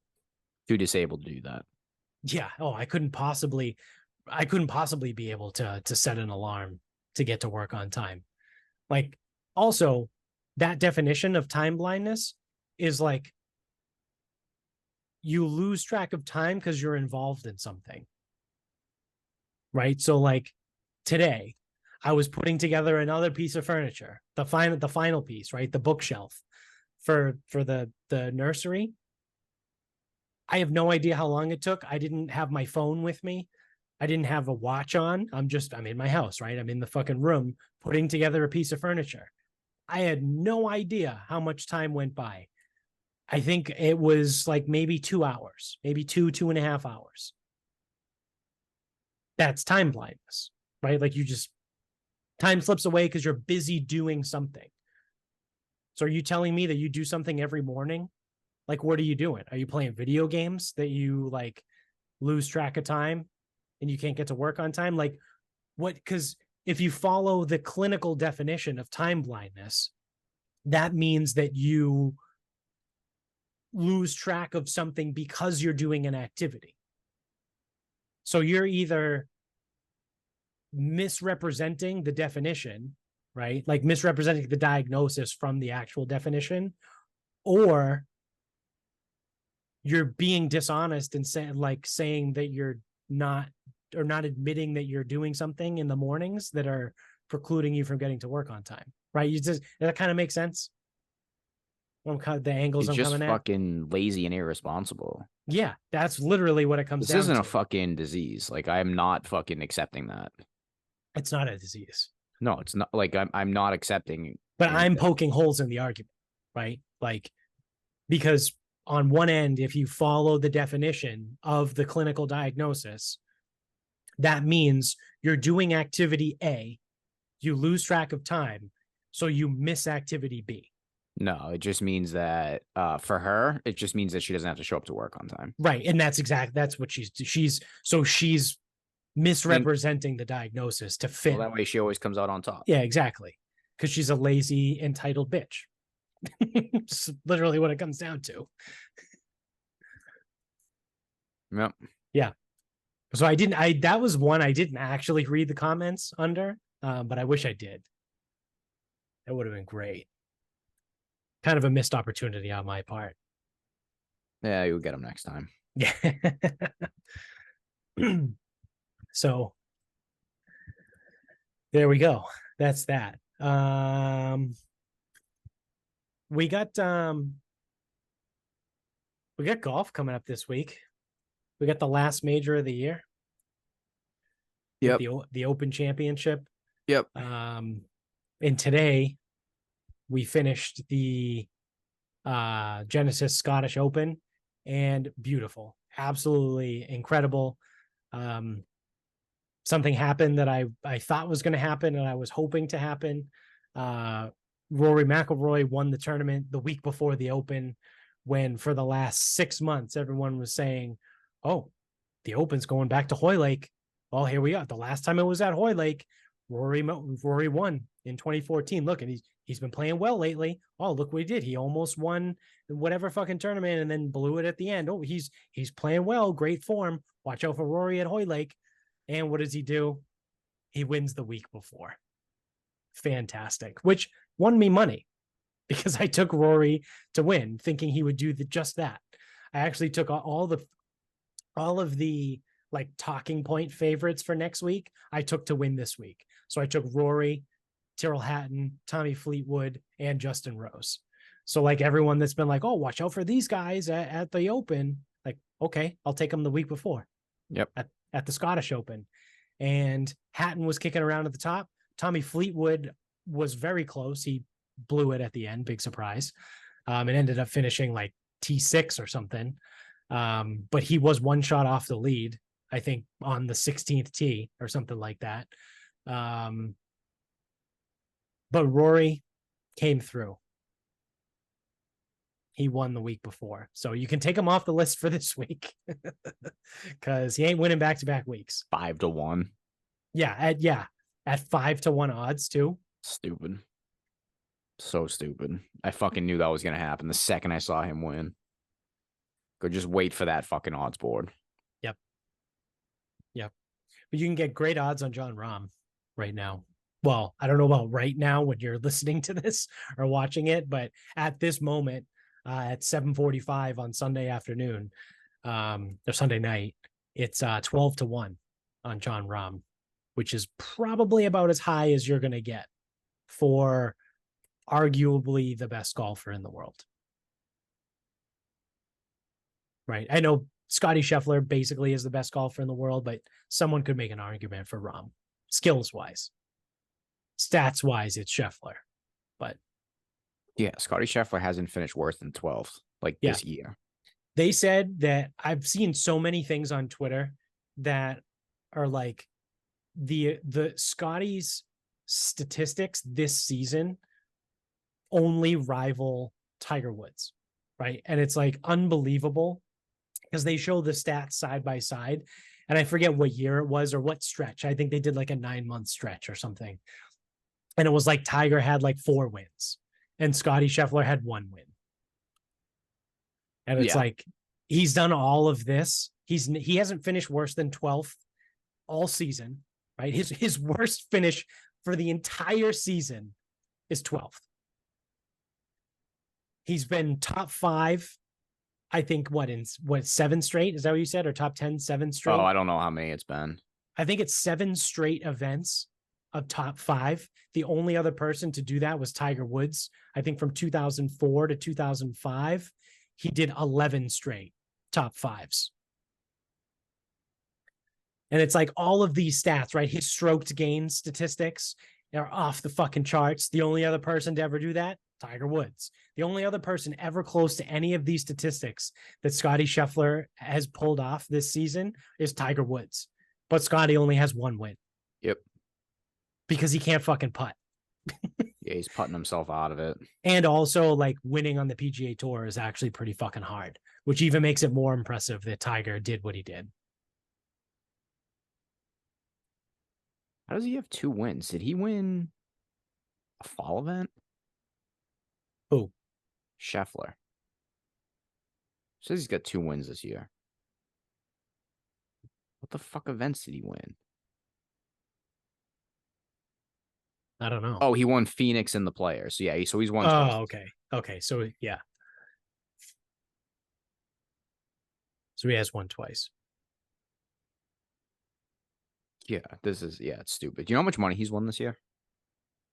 too disabled to do that. Yeah. Oh, I couldn't possibly be able to set an alarm to get to work on time. Like, also, that definition of time blindness is like you lose track of time because you're involved in something, right? So like today, I was putting together another piece of furniture, the final piece, right? The bookshelf for the nursery. I have no idea how long it took. I didn't have my phone with me. I didn't have a watch on. I'm in my house, right? I'm in the fucking room putting together a piece of furniture. I had no idea how much time went by. I think it was like maybe 2 hours, maybe 2.5 hours. That's time blindness, right? Like time slips away because you're busy doing something. So are you telling me that you do something every morning? Like, what are you doing? Are you playing video games that you like lose track of time and you can't get to work on time? Like, what? Because if you follow the clinical definition of time blindness, that means that you lose track of something because you're doing an activity. So you're either misrepresenting the definition, right? Like misrepresenting the diagnosis from the actual definition, or you're being dishonest and saying that you're not, or not admitting that you're doing something in the mornings that are precluding you from getting to work on time, right? That kind of makes sense. The angles It's I'm just coming at. fucking lazy and irresponsible. Yeah, that's literally what it comes This down isn't to. a fucking disease. Like, I'm not fucking accepting that. It's not a disease. No, it's not. Like, I'm not accepting. But anything. I'm poking holes in the argument, right? Like, because on one end, if you follow the definition of the clinical diagnosis, that means you're doing activity A, you lose track of time, so you miss activity B. No, it just means that for her, it just means that she doesn't have to show up to work on time. Right. And that's what she's misrepresenting the diagnosis to fit. Well, that way she always comes out on top. Yeah, exactly. Because she's a lazy, entitled bitch. It's literally what it comes down to. Yep. Yeah. So that was one I didn't actually read the comments under, but I wish I did. That would have been great. Kind of a missed opportunity on my part. Yeah, you'll get them next time. Yeah. So there we go. That's that. We got golf coming up this week. We got the last major of the year. Yep. The Open Championship. Yep. And today we finished the Genesis Scottish Open, and beautiful, absolutely incredible. Something happened that I thought was going to happen and I was hoping to happen. Rory McIlroy won the tournament the week before the Open, when for the last 6 months everyone was saying, oh, the Open's going back to Hoylake. Well, here we are. The last time it was at Hoylake, Rory won in 2014. Look, and he's been playing well lately. Oh, look what he did. He almost won whatever fucking tournament and then blew it at the end. Oh, he's playing well, great form. Watch out for Rory at Hoylake. And what does he do? He wins the week before. Fantastic, which won me money because I took Rory to win, thinking he would do just that. I actually took all of the like talking point favorites for next week. I took to win this week. So I took Rory, Tyrrell Hatton, Tommy Fleetwood, and Justin Rose. So like everyone that's been like, oh, watch out for these guys at the Open. Like, okay, I'll take them the week before. Yep. At the Scottish Open. And Hatton was kicking around at the top. Tommy Fleetwood was very close. He blew it at the end. Big surprise. It ended up finishing like T6 or something. But he was one shot off the lead, I think, on the 16th tee or something like that. But Rory came through. He won the week before. So you can take him off the list for this week because he ain't winning back-to-back weeks. 5-1. Yeah. At 5-1 odds too. Stupid. So stupid. I fucking knew that was going to happen the second I saw him win. Go just wait for that fucking odds board. Yep. But you can get great odds on Jon Rahm right now. Well, I don't know about right now when you're listening to this or watching it, but at this moment, at 7:45 on Sunday afternoon, or Sunday night, it's 12-1 on Jon Rahm, which is probably about as high as you're going to get for arguably the best golfer in the world. Right. I know Scottie Scheffler basically is the best golfer in the world, but someone could make an argument for Rahm. Skills wise, stats wise, it's Scheffler. But yeah, Scottie Scheffler hasn't finished worse than 12th this year. They said that I've seen so many things on Twitter that are like the Scottie's statistics this season only rival Tiger Woods, right? And it's like unbelievable because they show the stats side by side. And I forget what year it was or what stretch. I think they did like a 9-month stretch or something. And it was like Tiger had like 4 wins and Scottie Scheffler had 1 win. And it's like, he's done all of this. He hasn't finished worse than 12th all season, right? His worst finish for the entire season is 12th. He's been top 5, I think, 7 straight? Is that what you said? Or top 10, 7 straight? Oh, I don't know how many it's been. I think it's 7 straight events of top 5. The only other person to do that was Tiger Woods. I think from 2004 to 2005, he did 11 straight top 5s. And it's like all of these stats, right? His stroked gain statistics are off the fucking charts. The only other person to ever do that, Tiger Woods. The only other person ever close to any of these statistics that Scottie Scheffler has pulled off this season is Tiger Woods. But Scottie only has 1 win. Yep. Because he can't fucking putt. Yeah, he's putting himself out of it. And also, like, winning on the PGA Tour is actually pretty fucking hard, which even makes it more impressive that Tiger did what he did. How does he have 2 wins? Did he win a fall event? Who? Scheffler. Says he's got 2 wins this year. What the fuck events did he win? I don't know. Oh, he won Phoenix in the Players. So yeah, so he's won. Oh, okay. So yeah. So he has won twice. Yeah, it's stupid. Do you know how much money he's won this year?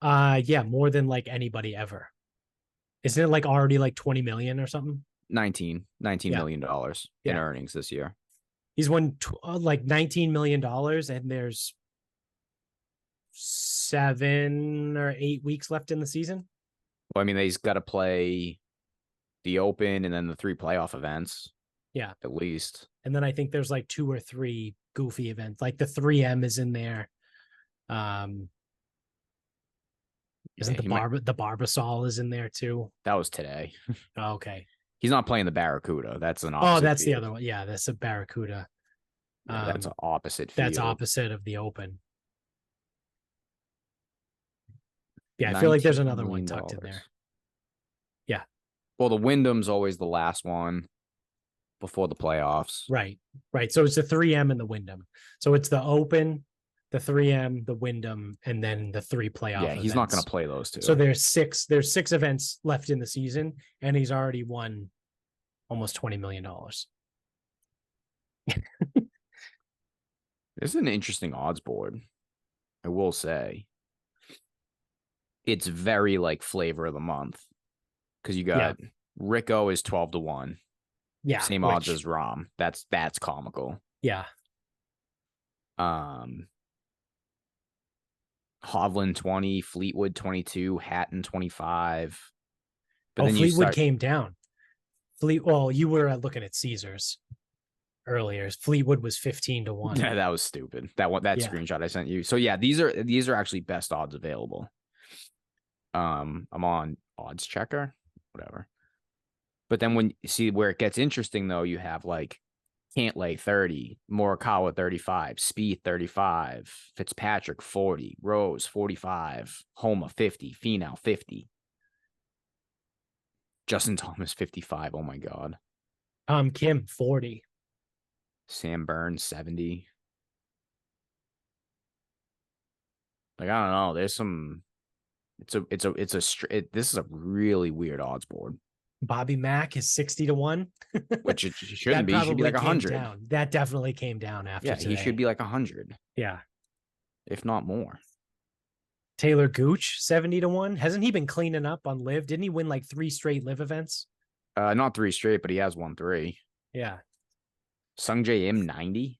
Yeah, more than like anybody ever. Isn't it like already like 20 million or something? $19 million in earnings this year. He's won like $19 million and there's 7 or 8 weeks left in the season. Well, I mean, he's got to play the Open and then the 3 playoff events. Yeah. At least. And then I think there's like 2 or 3 goofy events. Like the 3M is in there. Isn't the Barbasol is in there too? That was today. Oh, okay. He's not playing the Barracuda. That's an opposite. Oh, that's field. the other one. Yeah, that's a Barracuda. Yeah, that's an opposite field. That's opposite of the Open. Yeah, I feel like there's $19 another one million. tucked in there. Yeah. Well, the Wyndham's always the last one before the playoffs. Right. Right. So it's the 3M and the Wyndham. So it's the Open, the 3M, the Wyndham, and then the 3 playoff Yeah, he's not going events. to play those two. So there's 6 events left in the season, and he's already won almost $20 million. This is an interesting odds board, I will say. It's very like flavor of the month because you got Rico is 12-1. Yeah. Same odds as Rom. That's comical. Yeah. Hovland 20, Fleetwood 22, Hatton 25. But then Fleetwood came down. Well, you were looking at Caesars earlier. Fleetwood was 15-1. Yeah, that was stupid. That screenshot I sent you. So yeah, these are actually best odds available. I'm on odds checker, whatever. But then when you see where it gets interesting though, you have like Cantlay 30, Morikawa 35, Spieth 35, Fitzpatrick 40, Rose 45, Homa 50, Finau 50, Justin Thomas 55. Oh my god. Kim 40. Sam Burns 70. Like I don't know. There's some. This is a really weird odds board. Bobby Mack is 60-1. Which it shouldn't be. He should be like 100. That definitely came down after today. He should be like 100. Yeah. If not more. Taylor Gooch, 70-1. Hasn't he been cleaning up on Live? Didn't he win like 3 straight Live events? Not 3 straight, but he has won 3. Yeah. Sung J M 90.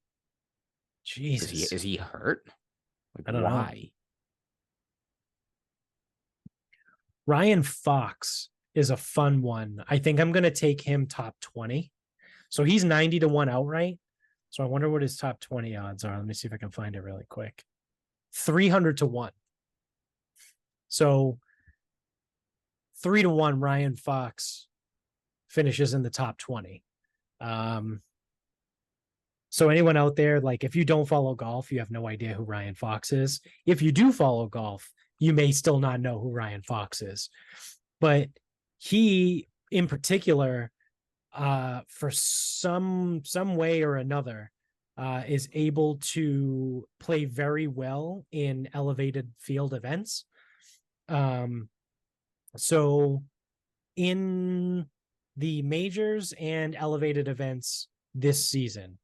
Jesus. Is he hurt? Like, I don't know. Ryan Fox is a fun one. I think I'm going to take him top 20. So he's 90-1 outright. So I wonder what his top 20 odds are. Let me see if I can find it really quick. 300-1. So 3-1 Ryan Fox finishes in the top 20. So anyone out there, like if you don't follow golf, you have no idea who Ryan Fox is. If you do follow golf, you may still not know who Ryan Fox is. But he, in particular, for some way or another, is able to play very well in elevated field events. So in the majors and elevated events this season,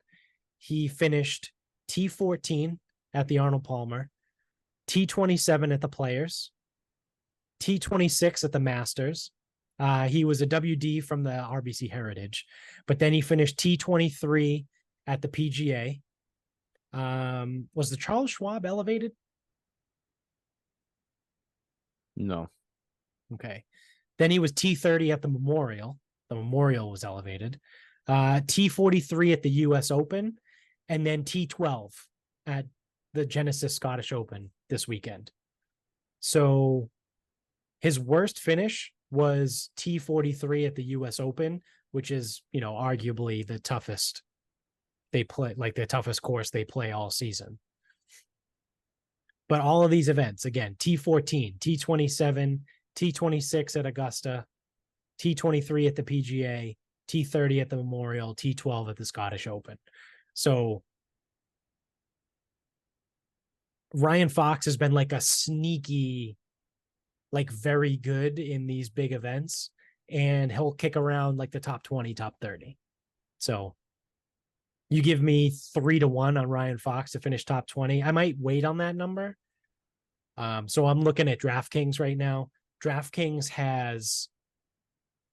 he finished T14 at the Arnold Palmer, T27 at the Players, T26 at the Masters. He was a WD from the RBC Heritage, but then he finished T23 at the PGA. Was the Charles Schwab elevated? No. Okay. Then he was T30 at the Memorial. The Memorial was elevated. T43 at the US Open, and then T12 at the Genesis Scottish Open this weekend. So his worst finish was T43 at the US Open, which is, arguably the toughest they play, like the toughest course they play all season. But all of these events, again, T14, T27, T26 at Augusta, T23 at the PGA, T30 at the Memorial, T12 at the Scottish Open. So Ryan Fox has been like a sneaky, like very good in these big events, and he'll kick around like the top 20, top 30. So you give me 3-1 on Ryan Fox to finish top 20. I might wait on that number. So I'm looking at DraftKings right now. DraftKings has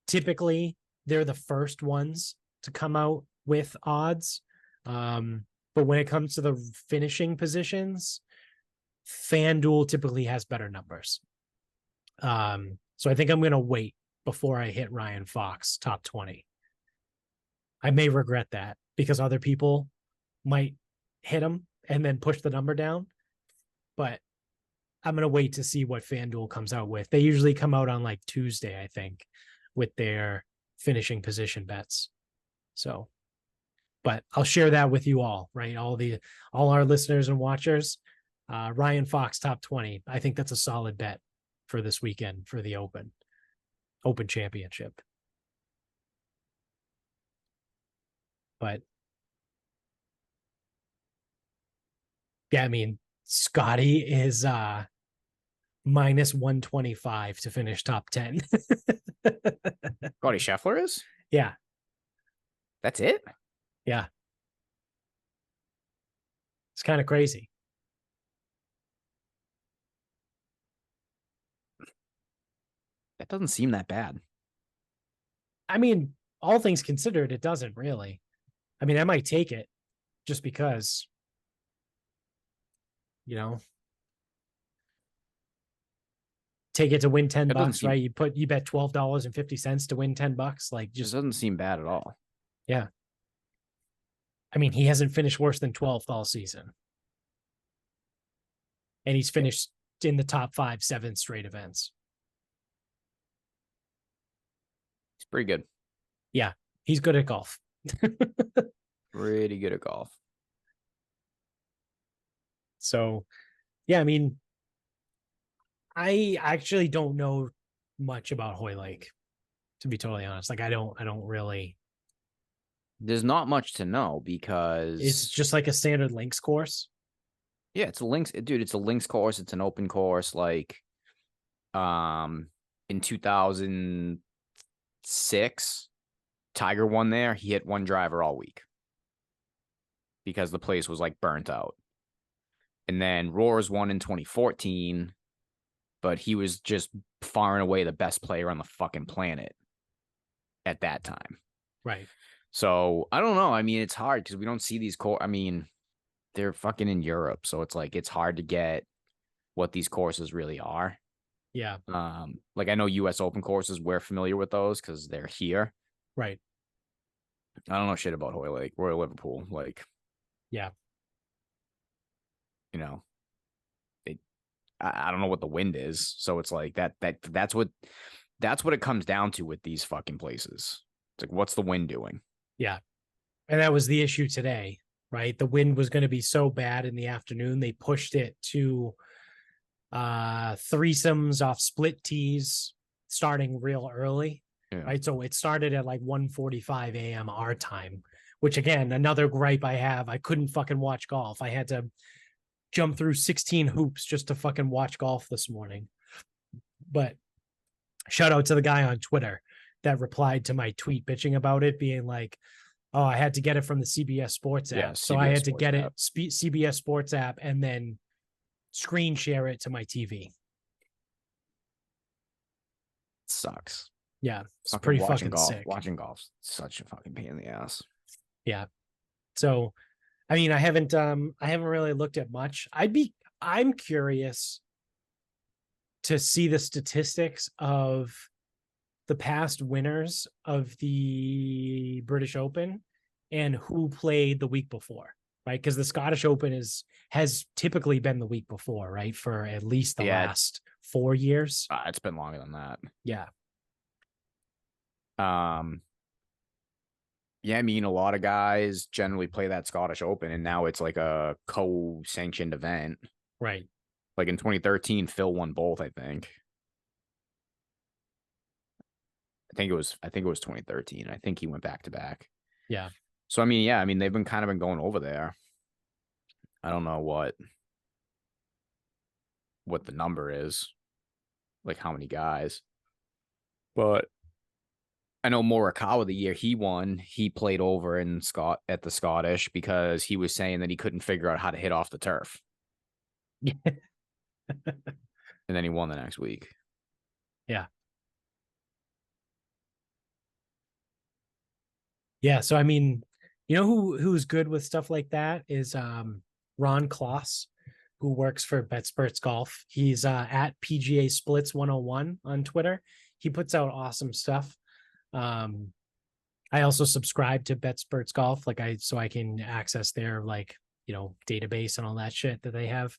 typically they're the first ones to come out with odds. But when it comes to the finishing positions, FanDuel typically has better numbers. So I think I'm going to wait before I hit Ryan Fox top 20. I may regret that because other people might hit him and then push the number down. But I'm going to wait to see what FanDuel comes out with. They usually come out on like Tuesday, I think, with their finishing position bets. So, but I'll share that with you all, right? All our listeners and watchers. Ryan Fox top 20. I think that's a solid bet. for this weekend for the Open Championship. But yeah, I mean, Scotty is minus 125 to finish top 10. Scotty Scheffler is? Yeah. That's it? Yeah. It's kind of crazy. That doesn't seem that bad. I mean, all things considered, it doesn't really. I mean, I might take it just because, take it to win $10, right? You bet $12.50 to win $10. Like, just it doesn't seem bad at all. Yeah. I mean, he hasn't finished worse than 12th all season. And he's finished in the top 5, 7 straight events. He's pretty good. Yeah. He's good at golf. Pretty good at golf. So, yeah, I mean, I actually don't know much about Hoylake, to be totally honest. Like, I don't really. There's not much to know because it's just like a standard links course. Yeah, it's a links, dude. It's a links course. It's an open course. Like, in 2006, Tiger won there. He hit one driver all week because the place was like burnt out. And then Roars won in 2014, but he was just far and away the best player on the fucking planet at that time. Right. So I don't know. I mean, it's hard because we don't see these I mean, they're fucking in Europe, so it's like it's hard to get what these courses really are. Yeah. Like I know U.S. Open courses, we're familiar with those because they're here. Right. I don't know shit about Hoylake, Royal Liverpool. Like, yeah. I don't know what the wind is, so it's like that's what it comes down to with these fucking places. It's like, what's the wind doing? Yeah. And that was the issue today, right? The wind was going to be so bad in the afternoon. They pushed it to threesomes off split tees starting real early. Yeah. Right. So it started at like 1:45 a.m. our time, which again, another gripe I have. I couldn't fucking watch golf. I had to jump through 16 hoops just to fucking watch golf this morning. But shout out to the guy on Twitter that replied to my tweet bitching about it, being like, oh, I had to get it from the CBS Sports app. Yeah, so I had to get it CBS Sports app and then screen share it to my TV. It sucks. Yeah, it's pretty fucking golf, sick. Watching golf's such a fucking pain in the ass. Yeah. So, I mean, I haven't really looked at much. I'm curious to see the statistics of the past winners of the British Open and who played the week before, right? Because the Scottish Open has typically been the week before, right? For at least the last 4 years. It's been longer than that. Yeah. Yeah, I mean, a lot of guys generally play that Scottish Open, and now it's like a co-sanctioned event. Right. Like in 2013, Phil won both, I think. I think it was 2013. I think he went back to back. Yeah. So I mean, they've been going over there. I don't know what the number is, like how many guys. But I know Morikawa, the year he won, he played over at the Scottish because he was saying that he couldn't figure out how to hit off the turf. And then he won the next week. Yeah. Yeah, so I mean, you know who's good with stuff like that is Ron Kloss, who works for BetSperts Golf. He's at PGA Splits 101 on Twitter. He puts out awesome stuff. I also subscribe to BetSperts Golf, so I can access their database and all that shit that they have.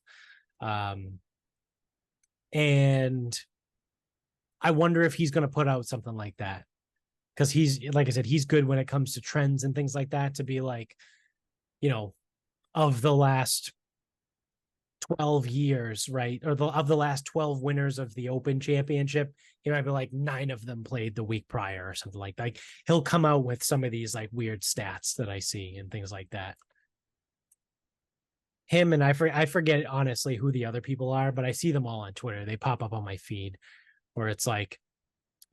And I wonder if he's going to put out something like that. Because he's, like I said, he's good when it comes to trends and things like that, to be like, of the last 12 years, right? Or of the last 12 winners of the Open Championship, he might be like 9 of them played the week prior or something like that. Like he'll come out with some of these like weird stats that I see and things like that. Him and I forget honestly who the other people are, but I see them all on Twitter. They pop up on my feed where it's like,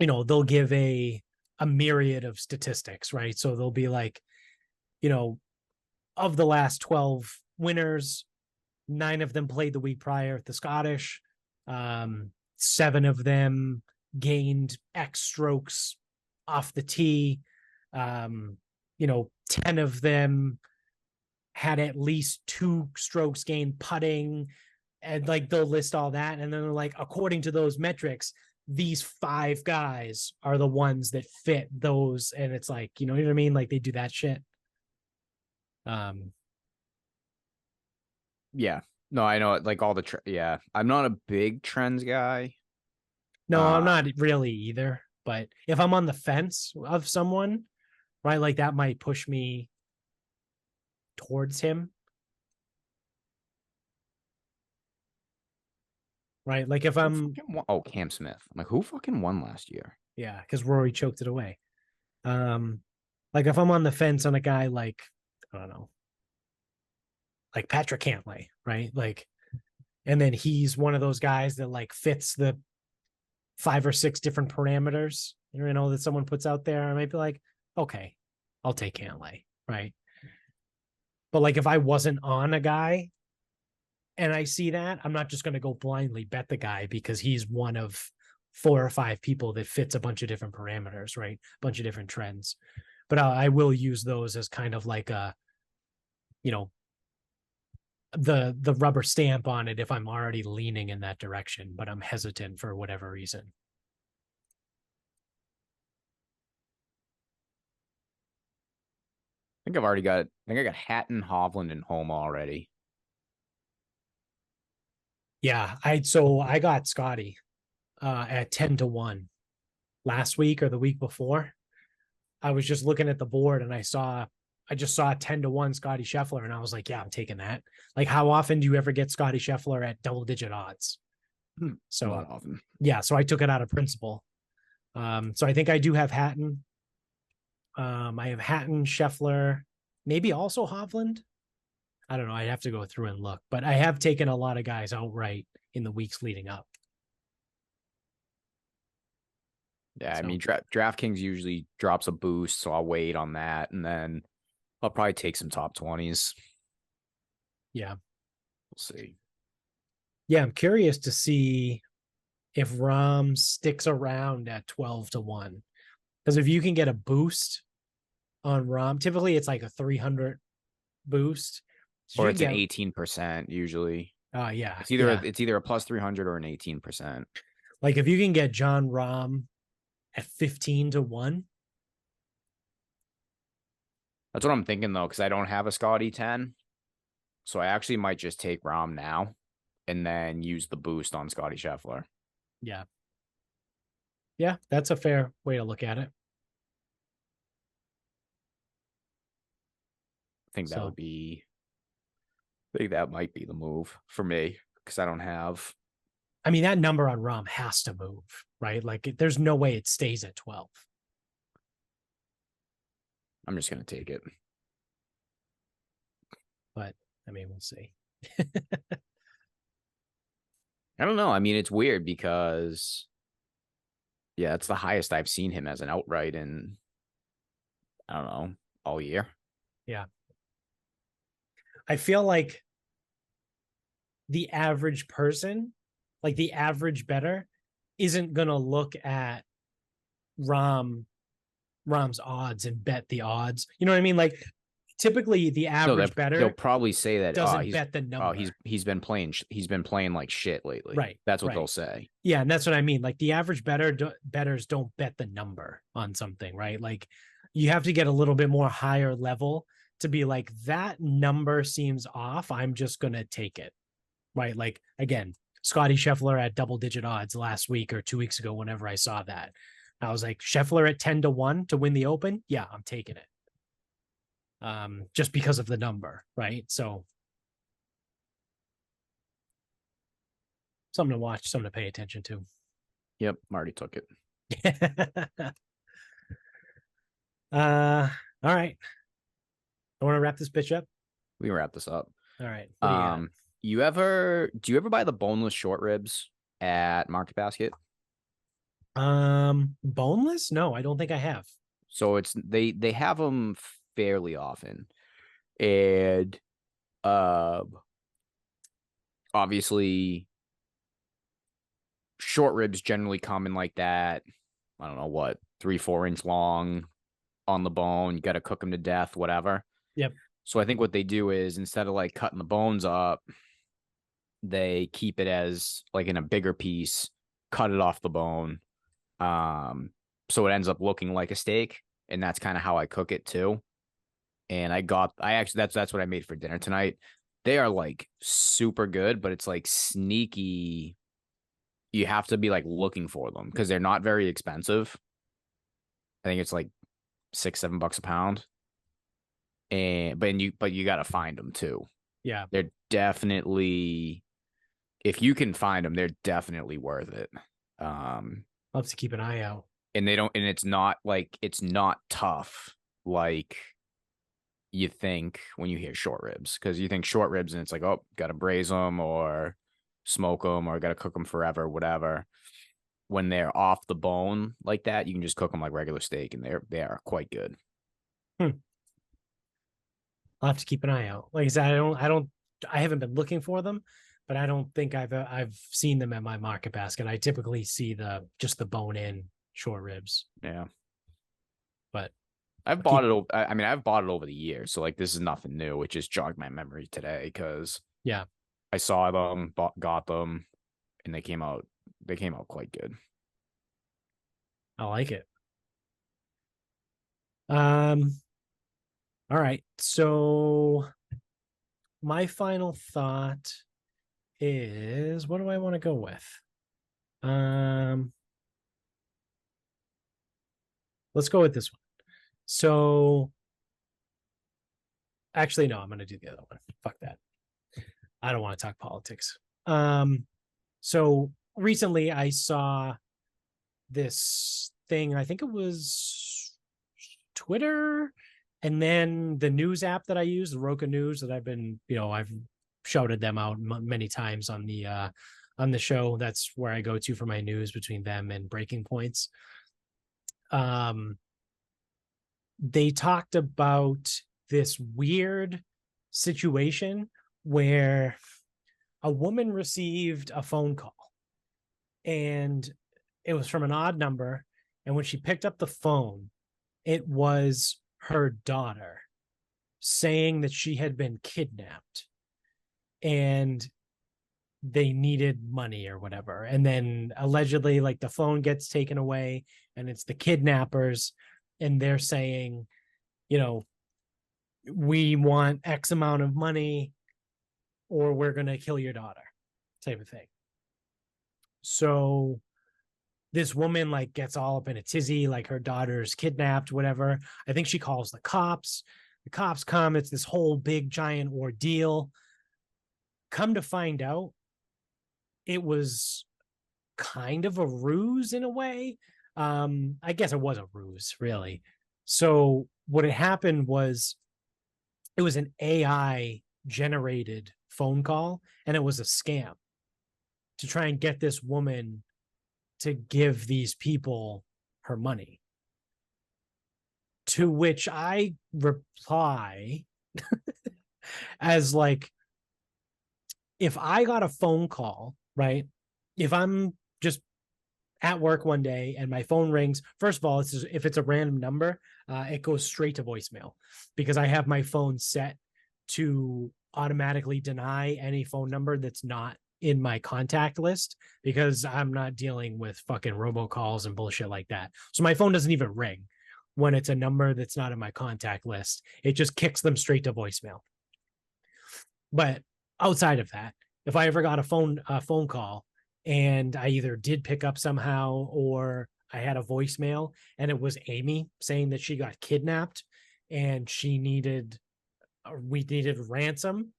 they'll give a myriad of statistics, right? So they'll be like, of the last 12 winners, 9 of them played the week prior at the Scottish. 7 of them gained X strokes off the tee. 10 of them had at least 2 strokes gained putting. And like they'll list all that. And then they're like, according to those metrics, these 5 guys are the ones that fit those. And it's like, you know what I mean? Like they do that shit. Yeah. No, I know like all the yeah. I'm not a big trends guy. No, I'm not really either. But if I'm on the fence of someone, right, like that might push me towards him. Right. Like if I'm Cam Smith. I'm like, who fucking won last year? Yeah, because Rory choked it away. Like if I'm on the fence on a guy like, I don't know, like Patrick Cantlay, right? Like, and then he's one of those guys that like fits the 5 or 6 different parameters, that someone puts out there. I might be like, okay, I'll take Cantlay, right? But like if I wasn't on a guy and I see that, I'm not just going to go blindly bet the guy because he's one of 4 or 5 people that fits a bunch of different parameters, right? A bunch of different trends. But I will use those as kind of like a, the rubber stamp on it if I'm already leaning in that direction, but I'm hesitant for whatever reason. I think I got Hatton, Hovland, and Homa already. Yeah, I got Scotty at 10-1 last week or the week before. I was just looking at the board and I just saw 10-1 Scotty Scheffler, and I was like, yeah, I'm taking that. Like, how often do you ever get Scotty Scheffler at double-digit odds? So not often. Yeah, so I took it out of principle. So I think I do have Hatton. I have Hatton, Scheffler, maybe also Hovland. I don't know. I'd have to go through and look, but I have taken a lot of guys outright in the weeks leading up. Yeah, I mean, DraftKings usually drops a boost, so I'll wait on that, and then I'll probably take some top 20s. Yeah. We'll see. Yeah, I'm curious to see if Rahm sticks around at 12-1. Because if you can get a boost on Rahm, typically it's like a 300 boost. So or it's an 18% usually. Yeah. It's either a plus 300 or an 18%. Like if you can get Jon Rahm at 15-1. That's what I'm thinking though, because I don't have a Scotty 10. So I actually might just take Rahm now and then use the boost on Scotty Scheffler. Yeah. Yeah, that's a fair way to look at it. I think that might be the move for me because I don't have. I mean, that number on Rahm has to move, right? Like there's no way it stays at 12. I'm just going to take it. But I mean, we'll see. I don't know. I mean, it's weird because, yeah, it's the highest I've seen him as an outright in, I don't know, all year. Yeah. I feel like the average person, like the average bettor, isn't going to look at Rahm's odds and bet the odds. You know what I mean? Like typically the average bettor, they'll probably say that doesn't bet the number. He's been playing like shit lately. Right. That's what they'll say. Yeah, and that's what I mean. Like the average bettors don't bet the number on something, right? Like you have to get a little bit more higher level to be like, that number seems off. I'm just going to take it. Right. Like again, Scotty Scheffler at double-digit odds last week or 2 weeks ago, whenever I saw that, I was like, Scheffler at 10-1 to win the Open. Yeah, I'm taking it. Just because of the number. Right. So Something to watch, something to pay attention to. Yep, Marty took it. All right. I want to wrap this bitch up. We can wrap this up. All right. What do you got? Do you ever buy the boneless short ribs at Market Basket? Boneless? No, I don't think I have. So they have them fairly often. And obviously short ribs generally come in like that. I don't know what, 3-4 inch long on the bone. You got to cook them to death, whatever. Yep. So I think what they do is instead of like cutting the bones up, they keep it as like in a bigger piece, cut it off the bone. So it ends up looking like a steak, and that's kind of how I cook it too. And I actually that's what I made for dinner tonight. They are like super good, but it's like sneaky. You have to be like looking for them because they're not very expensive. I think it's like $6-7 a pound. But you got to find them too. Yeah. They're definitely, if you can find them, they're definitely worth it. I'll have to keep an eye out. And it's not tough like you think when you hear short ribs, because you think short ribs and it's like, oh, got to braise them or smoke them or got to cook them forever, whatever. When they're off the bone like that, you can just cook them like regular steak, and they are quite good. I'll have to keep an eye out. Like I said, I haven't been looking for them, but I don't think I've seen them at my Market Basket. I typically see just the bone in short ribs. Yeah. But I've bought it over the years, so like this is nothing new. It just jogged my memory today because yeah, I saw them, got them, and they came out quite good. I like it. All right. So my final thought is, what do I want to go with? Let's go with this one. So actually, no, I'm going to do the other one. Fuck that. I don't want to talk politics. So recently I saw this thing, I think it was Twitter, and then the news app that I use, the Roku News, that I've shouted them out many times on the show. That's where I go to for my news between them and Breaking Points. They talked about this weird situation where a woman received a phone call, and it was from an odd number. And when she picked up the phone, it was her daughter saying that she had been kidnapped and they needed money or whatever. And then allegedly, like, the phone gets taken away and it's the kidnappers, and they're saying, we want X amount of money or we're going to kill your daughter, type of thing. So this woman like gets all up in a tizzy, like her daughter's kidnapped, whatever. I think she calls the cops. The cops come. It's this whole big giant ordeal. Come to find out, it was kind of a ruse in a way. I guess it was a ruse, really. So what had happened was, it was an AI generated phone call, and it was a scam to try and get this woman to give these people her money. To which I reply as like, if I got a phone call, right? If I'm just at work one day and my phone rings, first of all, if it's a random number, it goes straight to voicemail, because I have my phone set to automatically deny any phone number that's not in my contact list, because I'm not dealing with fucking robocalls and bullshit like that. So my phone doesn't even ring when it's a number that's not in my contact list. It just kicks them straight to voicemail. But outside of that, if I ever got a phone call and I either did pick up somehow or I had a voicemail and it was Amy saying that she got kidnapped and we needed ransom,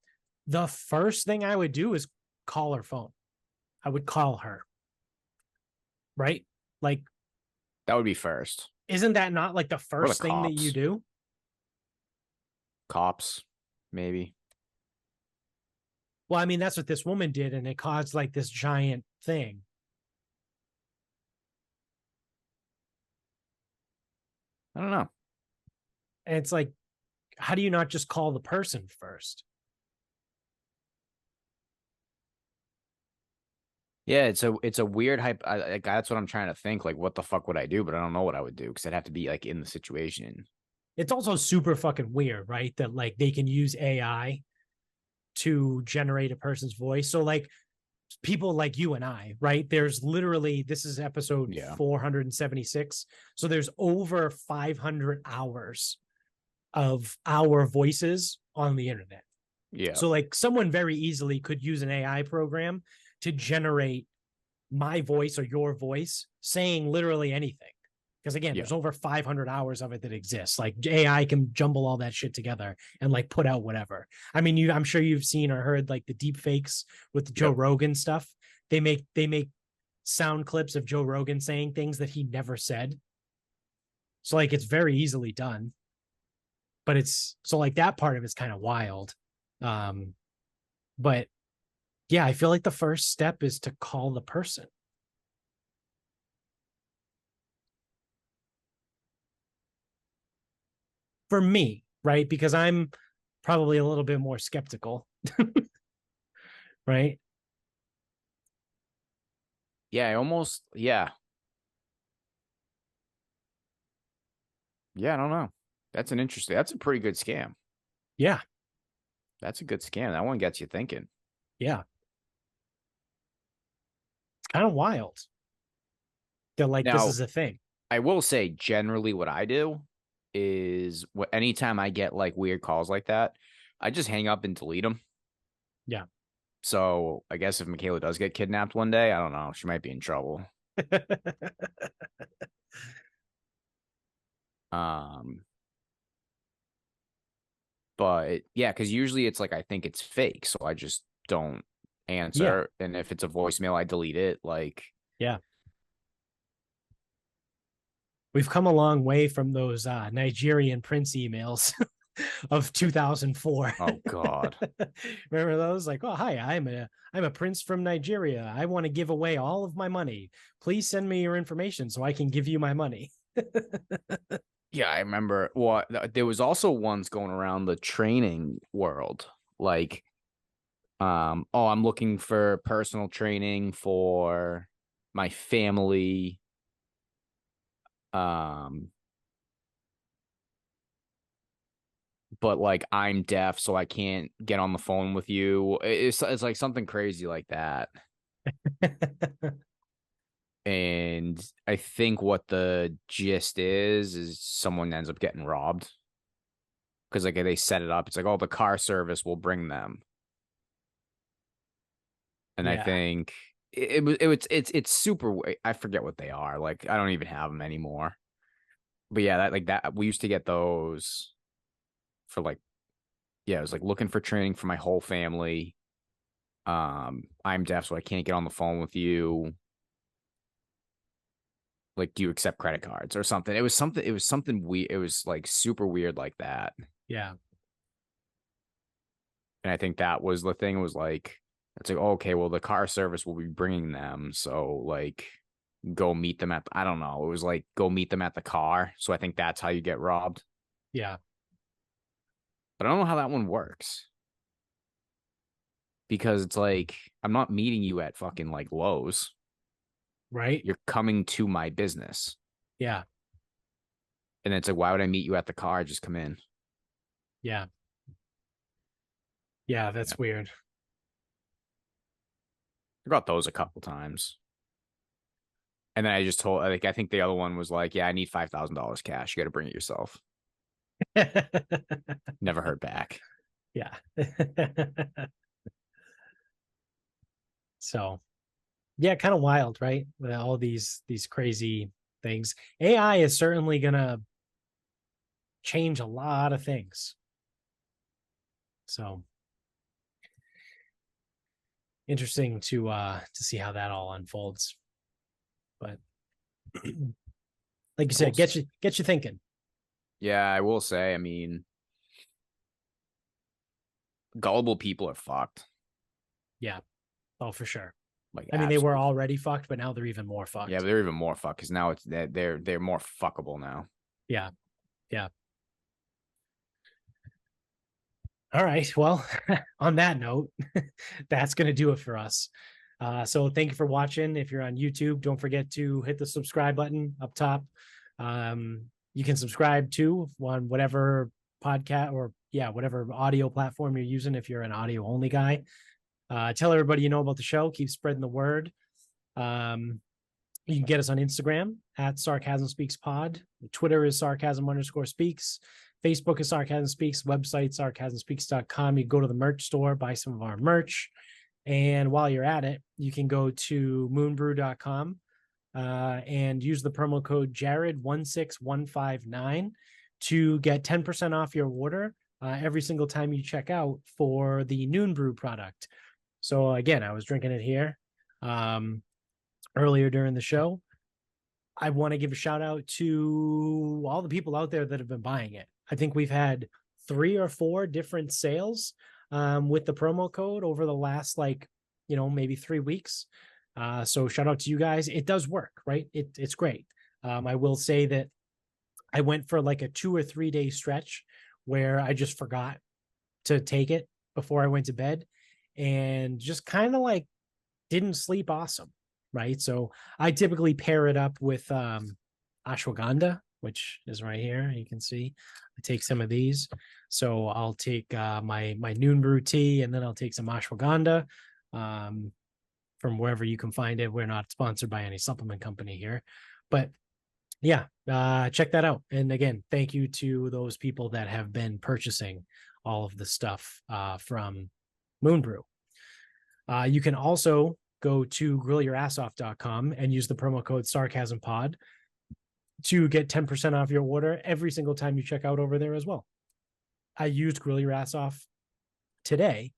the first thing I would do is call her phone. I would call her. Right? Like, That would be first. isn't that not like the Or the first thing that you cops. do? Cops, maybe. Well, I mean, that's what this woman did, and it caused like this giant thing. I don't know. And it's like, how do you not just call the person first? Yeah, it's a weird hype. Like, that's what I'm trying to think. Like, what the fuck would I do? But I don't know what I would do because I'd have to be like in the situation. It's also super fucking weird, right? That like they can use AI to generate a person's voice. So like people like you and I, right? There's literally, this is episode Yeah. 476. So there's over 500 hours of our voices on the internet. Yeah. So like someone very easily could use an AI program to generate my voice or your voice saying literally anything. Because again, Yeah. there's over 500 hours of it that exists. Like AI can jumble all that shit together and like put out whatever. I mean, I'm sure you've seen or heard like the deep fakes with the Joe Yep. Rogan stuff. They make sound clips of Joe Rogan saying things that he never said. So like it's very easily done. But it's so like that part of it's kind of wild. Um, but yeah, I feel like the first step is to call the person. For me, right? Because I'm probably a little bit more skeptical, right? Yeah. I almost. Yeah. Yeah. I don't know. That's an interesting. That's a pretty good scam. Yeah, That's a good scam. That one gets you thinking. yeah. It's kind of wild that like this Now, is a thing. I will say generally what I do is what anytime I get like weird calls like that, I just hang up and delete them. Yeah. So I guess if Michaela does get kidnapped one day, I don't know, she might be in trouble. Um, but yeah, because usually it's like I think it's fake, so I just don't Yeah, answer. And if it's a voicemail, I delete it. Like, yeah. We've come a long way from those Nigerian prince emails of 2004. oh God. Remember those? Like, oh hi, I'm a prince from Nigeria. I want to give away all of my money. Please send me your information so I can give you my money. Yeah, I remember. Well, there was also ones going around the training world, like oh, I'm looking for personal training for my family. Um, but like I'm deaf, so I can't get on the phone with you. It's like something crazy like that. And I think what the gist is someone ends up getting robbed because like they set it up. It's like, oh, the car service will bring them. And I Yeah, think it's super. I forget what they are. Like I don't even have them anymore. But yeah, that like that we used to get those for like yeah, it was like looking for training for my whole family. I'm deaf, so I can't get on the phone with you. Like, do you accept credit cards or something? It was something weird. It was like super weird like that. yeah, And I think that was the thing was like it's like, oh, okay, well, the car service will be bringing them. So like go meet them at I don't know. It was like go meet them at the car. So I think that's how you get robbed. yeah. But I don't know how that one works. Because it's like I'm not meeting you at fucking like Lowe's. Right? You're coming to my business. Yeah, And it's like, why would I meet you at the car? Just come in. yeah, yeah. Yeah. That's weird. I got those a couple times. And then I just told like I think the other one was like, yeah, I need $5,000 cash. You got to bring it yourself. Never heard back. Yeah. So yeah, kind of wild, right? With all these crazy things. AI is certainly gonna change a lot of things. So interesting to see how that all unfolds. But like you said, get you thinking. Yeah, I will say, I mean, gullible people are fucked. Yeah. Oh, for sure. Like, I mean, they were absolutely. already fucked, but now they're even more fucked. Yeah, but they're even more fucked because now they're more fuckable now. Yeah. Yeah. All right. Well, on that note, that's going to do it for us. So thank you for watching. If you're on YouTube, don't forget to hit the subscribe button up top. You can subscribe to on whatever podcast or whatever audio platform you're using if you're an audio only guy. Tell everybody you know about the show. Keep spreading the word. You can get us on Instagram at Sarcasm Speaks Pod. Twitter is Sarcasm_speaks. Facebook is Sarcasm Speaks. Website, sarcasmspeaks.com. You go to the merch store, buy some of our merch. And while you're at it, you can go to moonbrew.com and use the promo code Jared16159 to get 10% off your order every single time you check out for the Noon Brew product. So again, I was drinking it here earlier during the show. I want to give a shout out to all the people out there that have been buying it. I think we've had 3 or 4 different sales with the promo code over the last maybe 3 weeks. So shout out to you guys. It does work, right? It's great. I will say that I went for like a 2 or 3 day stretch where I just forgot to take it before I went to bed and just kind of like didn't sleep awesome, right? So I typically pair it up with ashwagandha, which is right here. You can see I take some of these. So I'll take my Noon Brew tea, and then I'll take some ashwagandha from wherever you can find it. We're not sponsored by any supplement company here, but yeah, check that out. And again, thank you to those people that have been purchasing all of the stuff from Moon Brew. You can also go to grillyourassoff.com and use the promo code SarcasmPod to get 10% off your order every single time you check out over there as well. I used Grill Your Ass Off today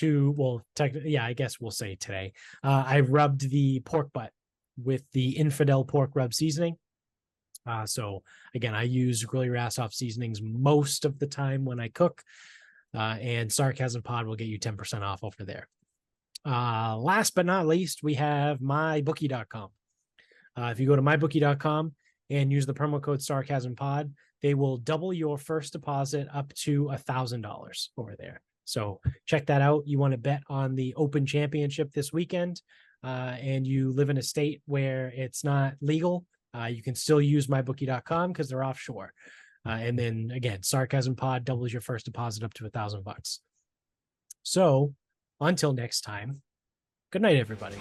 I guess we'll say today. I rubbed the pork butt with the Infidel pork rub seasoning. So again, I use Grill Your Ass Off seasonings most of the time when I cook, and Sarcasm Pod will get you 10% off over there. Last but not least, we have mybookie.com. If you go to mybookie.com and use the promo code SarcasmPod, they will double your first deposit up to $1,000 over there. So check that out. You want to bet on the Open Championship this weekend, and you live in a state where it's not legal, you can still use mybookie.com because they're offshore. And then again, Sarcasm Pod doubles your first deposit up to $1,000. So until next time, good night, everybody.